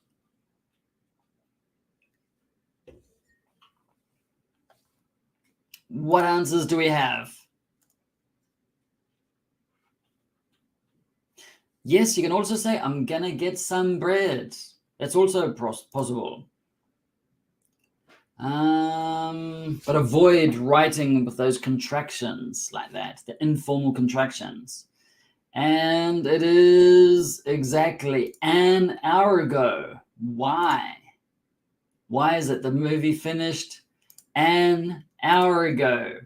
What answers do we have? Yes, you can also say, I'm gonna get some bread. That's also possible. But avoid writing with those contractions like that, the informal contractions. And it is exactly an hour ago. Why? Why is it the movie finished an hour ago?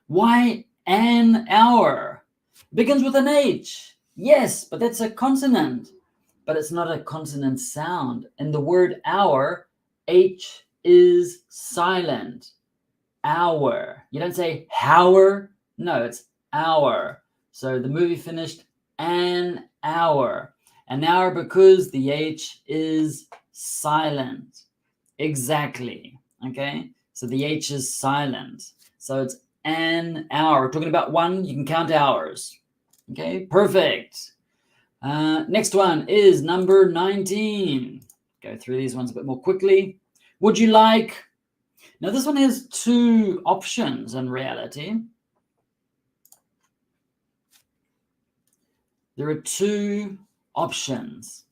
Why an hour? It begins with an H. Yes, but that's a consonant. But it's not a consonant sound. In the word hour, H is silent. Hour. You don't say hour. No, it's hour. So the movie finished an hour. An hour because the H is silent. Exactly. Okay. So the H is silent. So it's an hour. We're talking about one. You can count hours. Okay. Perfect. Next one is number 19. Go through these ones a bit more quickly. Would you like? Now this one has 2 options in reality. There are 2 options.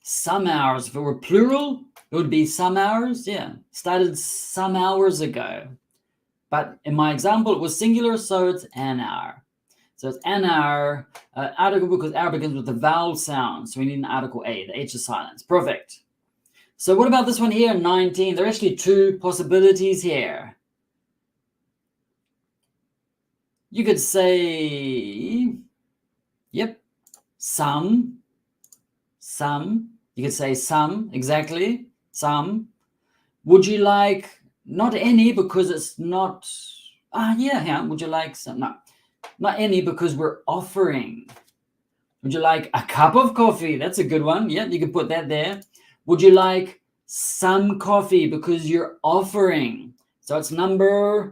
Some hours. If it were plural, it would be some hours. Yeah, started some hours ago. But in my example, it was singular, so it's an hour. So it's an hour, article, because hour begins with the vowel sound. So we need an article A. The H is silence. Perfect. So what about this one here, 19? There are actually 2 possibilities here. You could say, yep, some. You could say some, exactly, some. Would you like, not any because it's not, yeah, would you like some? No, not any because we're offering. Would you like a cup of coffee? That's a good one. Yeah, you can put that there. Would you like some coffee because you're offering? So it's the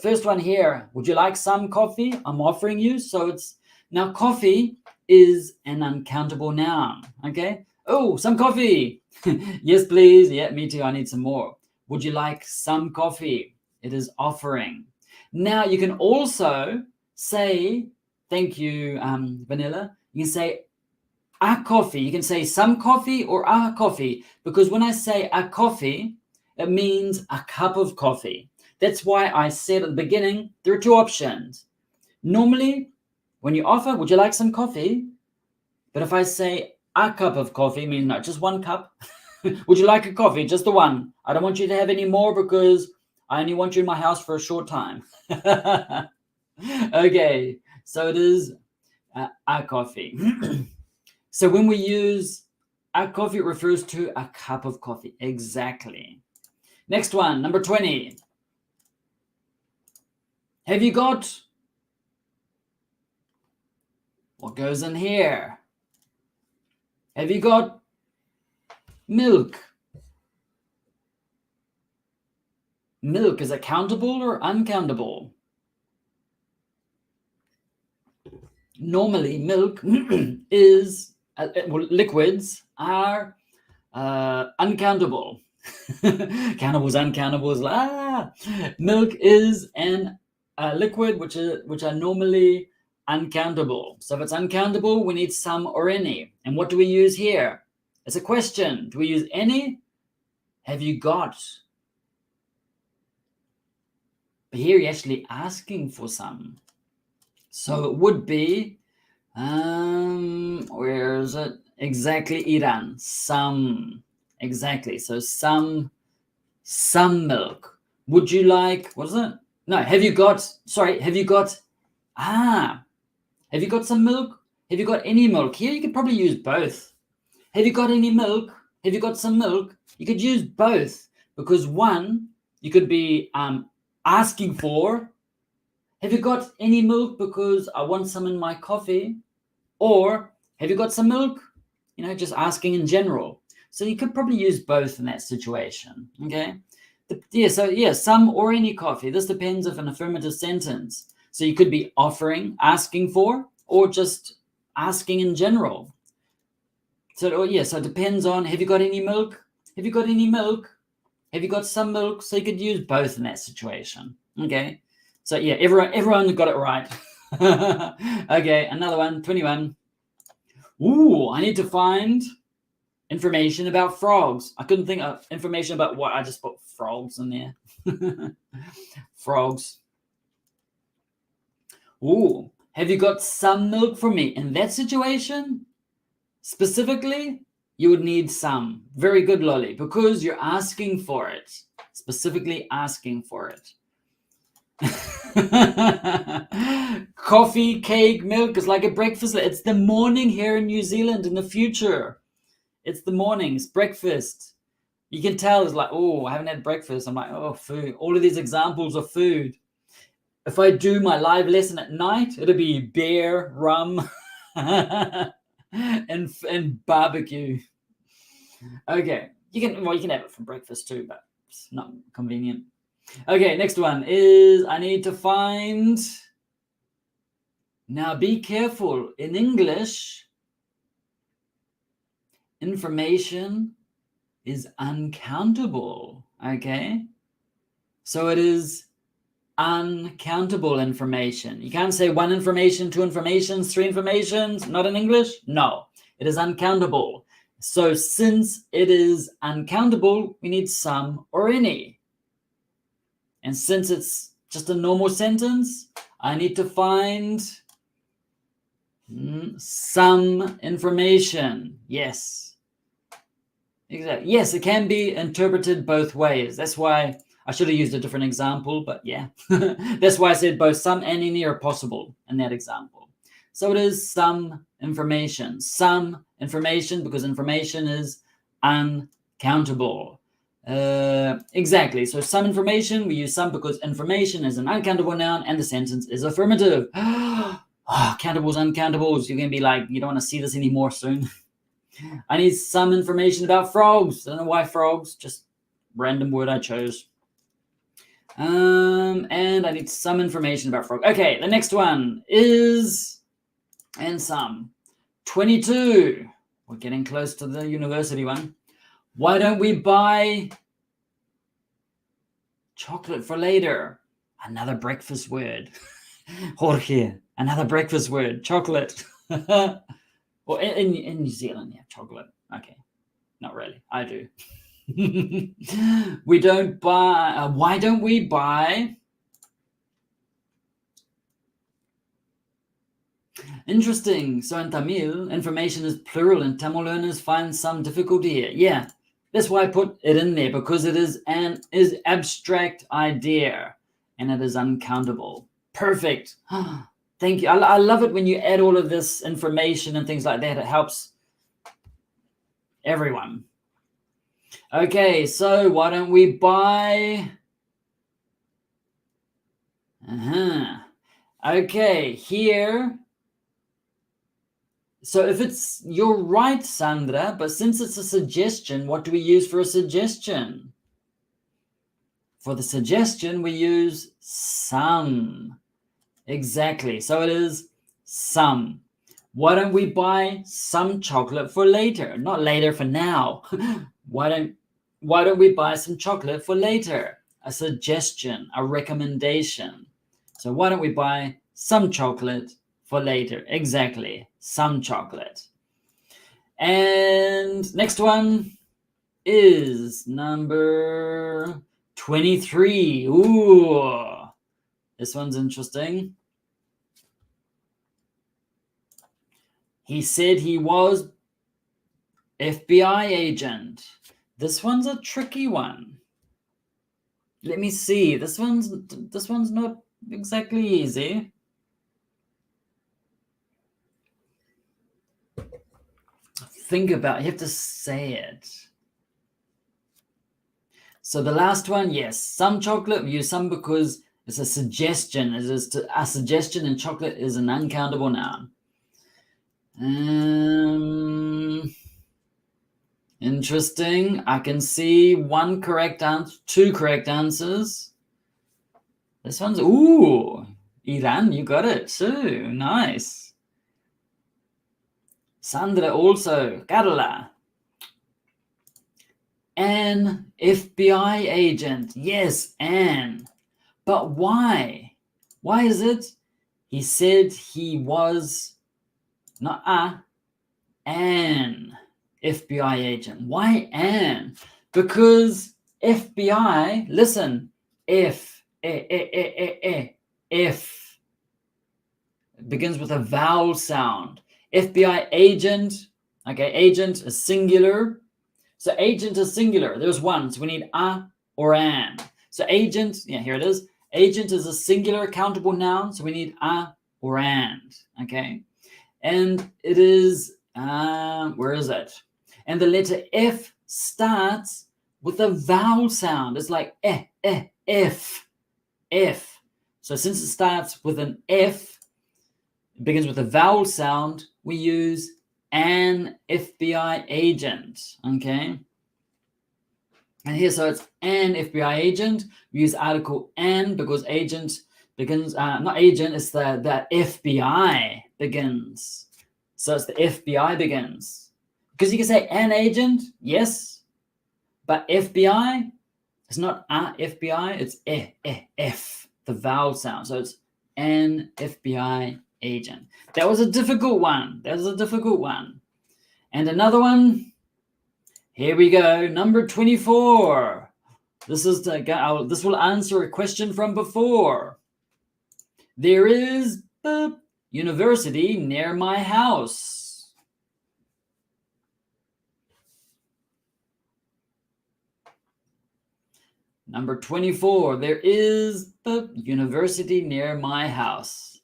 first one here. Would you like some coffee? I'm offering you. So it's, now coffee is an uncountable noun. Okay. Oh, some coffee. Yes, please. Yeah, me too. I need some more. Would you like some coffee? It is offering. Now you can also say, thank you, Vanilla. You can say a coffee. You can say some coffee or a coffee, because when I say a coffee, it means a cup of coffee. That's why I said at the beginning, there are 2 options. Normally, when you offer, would you like some coffee? But if I say a cup of coffee, means not just 1 cup. Would you like a coffee? Just the one. I don't want you to have any more because I only want you in my house for a short time. Okay, so it is a coffee. So when we use a coffee, it refers to a cup of coffee. Exactly. Next one, number 20. Have you got, what goes in here? Have you got milk? Milk, is it countable or uncountable? Normally, milk is, liquids are uncountable. Countables, uncountables. Milk is an liquid which are normally uncountable. So if it's uncountable, we need some or any. And what do we use here? It's a question. Do we use any? Have you got? But here you're actually asking for some. So it would be, where is it? Exactly, Iran. Some. Exactly. So some milk. Would you like, what is it? No, have you got some milk? Have you got any milk? Here you could probably use both. Have you got any milk? Have you got some milk? You could use both, because one, you could be asking for, have you got any milk because I want some in my coffee? Or have you got some milk? Just asking in general. So you could probably use both in that situation, okay? Some or any coffee. This depends of an affirmative sentence. So you could be offering, asking for, or just asking in general. So it depends on, have you got any milk? Have you got any milk? Have you got some milk? So you could use both in that situation, okay? So yeah, everyone got it right. Okay, another one, 21. Ooh, I need to find information about frogs. I couldn't think of information about what. I just put frogs in there. Frogs. Ooh, have you got some milk for me? In that situation, specifically, you would need some. Very good, Lolly, because you're asking for it. Specifically asking for it. Coffee, cake, milk is like a breakfast. It's the morning here in New Zealand in the future. It's the morning, it's breakfast. You can tell it's like, oh, I haven't had breakfast. I'm like, oh, food. All of these examples of food. If I do my live lesson at night, it'll be beer, rum, and barbecue. Okay, you can have it for breakfast too, but it's not convenient. Okay, next one is I need to find. Now be careful. In English, information is uncountable, okay? So it is uncountable information. You can't say one information, two informations, three informations, not in English. No, it is uncountable. So since it is uncountable, we need some or any. And since it's just a normal sentence, I need to find some information. Yes. Exactly. Yes, it can be interpreted both ways. That's why I should have used a different example, but yeah. That's why I said both some and any are possible in that example. So it is some information, because information is uncountable. Exactly. So some information, we use some because information is an uncountable noun and the sentence is affirmative. Countables, uncountables. You're going to be like, you don't want to see this anymore soon. I need some information about frogs. I don't know why frogs, just random word I chose. And I need some information about frogs. Okay, the next one is, and some, 22. We're getting close to the university one. Why don't we buy chocolate for later? Another breakfast word. Jorge, another breakfast word, chocolate. Well, in New Zealand, yeah, chocolate. Okay, not really. I do. We don't buy. Why don't we buy? Interesting. So in Tamil, information is plural, and Tamil learners find some difficulty here. Yeah, that's why I put it in there, because it is an abstract idea, and it is uncountable. Perfect. Thank you. I love it when you add all of this information and things like that. It helps everyone. Okay, so why don't we buy? Okay, here. So if it's, you're right, Sandra, but since it's a suggestion, what do we use for a suggestion? For the suggestion, we use some. Exactly. So it is some. Why don't we buy some chocolate for later? Not later, for now. Why don't we buy some chocolate for later? A suggestion, a recommendation. So why don't we buy some chocolate for later. Exactly. Some chocolate. And next one is number 23. Ooh, this one's interesting. He said he was FBI agent. This one's a tricky one. Let me see. This one's not exactly easy. Think about it. You have to say it. So the last one, yes, some chocolate. We use some because it's a suggestion. A suggestion in chocolate is an uncountable noun. Interesting. I can see one correct answer, two correct answers. This one's, ooh, Iran, you got it too. Nice. Sandra also, Carla. An FBI agent. Yes, Anne. But why? Why is it? He said he was not an FBI agent. Why an? Because FBI, listen, if it begins with a vowel sound. FBI agent, okay, agent is singular. So agent is singular. There's one, so we need a or an. So agent, yeah, here it is. Agent is a singular countable noun, so we need a or and, okay? And it is, where is it? And the letter F starts with a vowel sound. It's like F. So since it starts with an F, it begins with a vowel sound, we use an FBI agent, okay? And here, so it's an FBI agent. We use article an because agent begins, not agent, it's the FBI begins. So it's the FBI begins. Because you can say an agent, yes, but FBI, it's not a FBI, it's F, the vowel sound. So it's an FBI agent. That was a difficult one. And another one, here we go, number 24. This will answer a question from before. There is a university near my house. Number 24. There is a university near my house.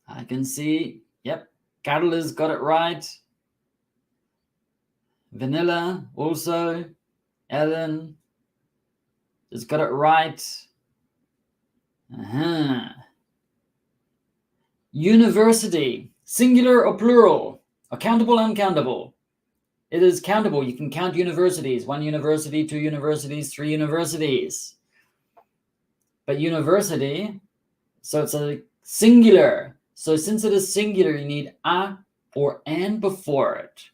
I can see, yep, Carola's got it right. Vanilla also. Ellen just got it right. University, singular or plural? Or countable, uncountable? It is countable. You can count universities. 1 university, 2 universities, 3 universities. But university, so it's a singular. So since it is singular, you need a or an before it.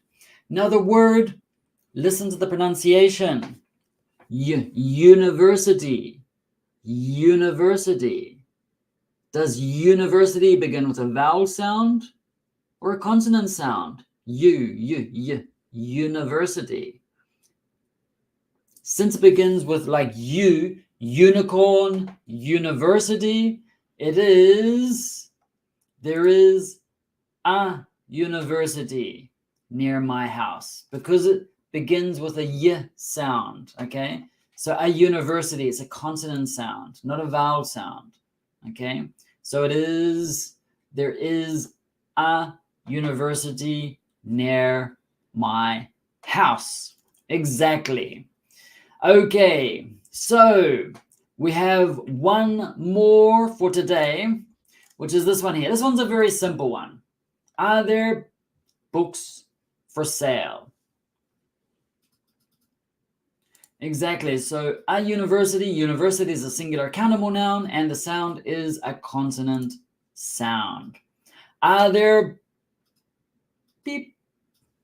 Now the word, listen to the pronunciation. University. University. Does university begin with a vowel sound or a consonant sound? University. Since it begins with like unicorn, university, there is a university near my house because it begins with a y sound, okay? So a university is a consonant sound, not a vowel sound, okay? So there is a university near my house. Exactly. Okay, so we have one more for today, which is this one here. This one's a very simple one. Are there books for sale? Exactly. So a university is a singular countable noun, and the sound is a consonant sound. Are there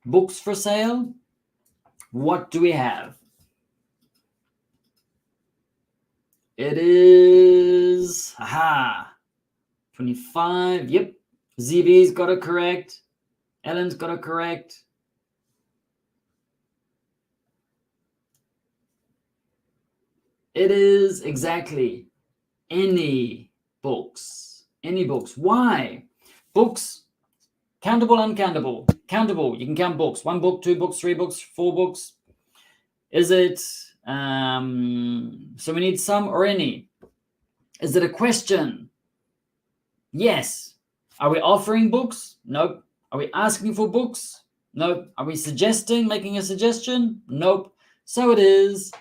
books for sale? What do we have? It is 25. Yep. ZB's got it correct. Ellen's got it correct. It is exactly any books. Any books. Why? Books, countable, uncountable. Countable, you can count books. 1 book, 2 books, 3 books, 4 books. Is it, so we need some or any. Is it a question? Yes. Are we offering books? Nope. Are we asking for books? Nope. Are we suggesting, making a suggestion? Nope. So it is,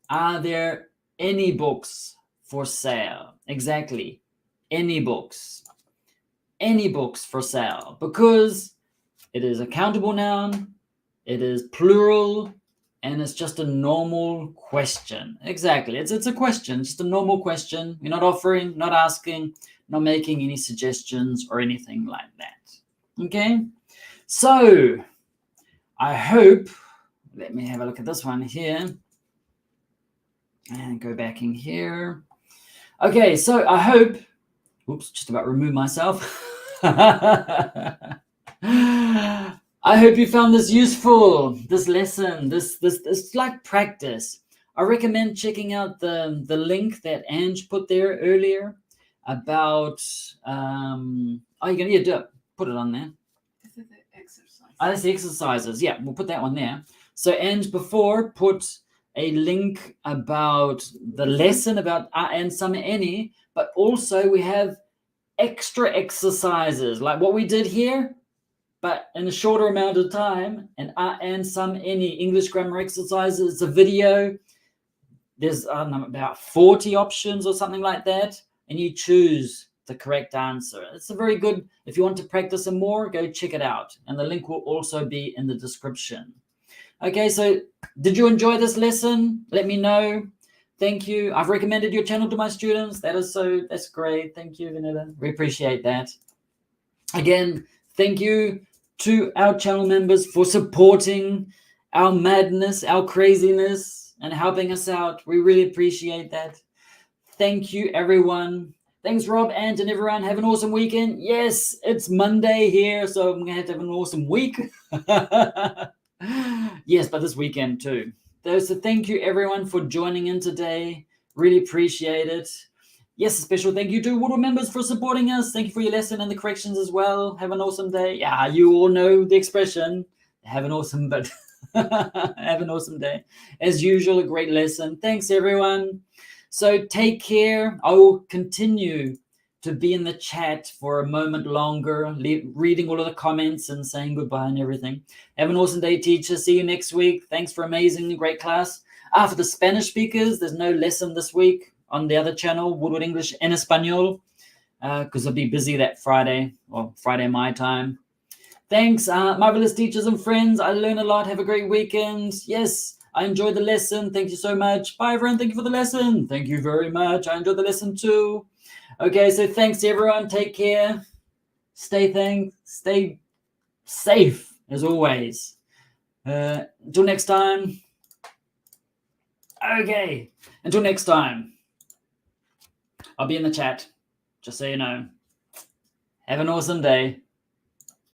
are there any books for sale? Exactly. Any books. Any books for sale. Because it is a countable noun, it is plural, and it's just a normal question. Exactly. It's a question, just a normal question. You're not offering, not asking, not making any suggestions or anything like that. Okay? So, I hope, let me have a look at this one here. And go back in here. Okay, so I hope, oops, just about remove myself. I hope you found this useful, this lesson, this like practice. I recommend checking out the link that Ange put there earlier about, you're going to put it on there. Is it the exercise? That's the exercises. Yeah, we'll put that one there. So Ange before put a link about the lesson about and some any, but also we have extra exercises like what we did here, but in a shorter amount of time, and some any English grammar exercises. It's a video. There's about 40 options or something like that, and you choose the correct answer. It's a very good, if you want to practice some more, go check it out. And the link will also be in the description. Okay, so did you enjoy this lesson? Let me know. Thank you. I've recommended your channel to my students. That's great. Thank you, Vanilla. We appreciate that. Again, thank you to our channel members for supporting our madness, our craziness, and helping us out. We really appreciate that. Thank you, everyone. Thanks, Rob, and everyone. Have an awesome weekend. Yes, it's Monday here, so I'm going to have an awesome week. Yes, but this weekend too. So thank you, everyone, for joining in today. Really appreciate it. Yes, a special thank you to Woodward members for supporting us. Thank you for your lesson and the corrections as well. Have an awesome day. Yeah, you all know the expression. Have an awesome, but have an awesome day. As usual, a great lesson. Thanks, everyone. So take care. I will continue to be in the chat for a moment longer, reading all of the comments and saying goodbye and everything. Have an awesome day, teacher. See you next week. Thanks for amazing, great class. For the Spanish speakers, there's no lesson this week on the other channel, Woodward English en Español, because I'll be busy that Friday, or Friday my time. Thanks, marvelous teachers and friends. I learn a lot. Have a great weekend. Yes, I enjoyed the lesson. Thank you so much. Bye, everyone. Thank you for the lesson. Thank you very much. I enjoyed the lesson too. Okay, so thanks, everyone. Take care. Stay safe, as always. Until next time. Okay, until next time. I'll be in the chat, just so you know. Have an awesome day.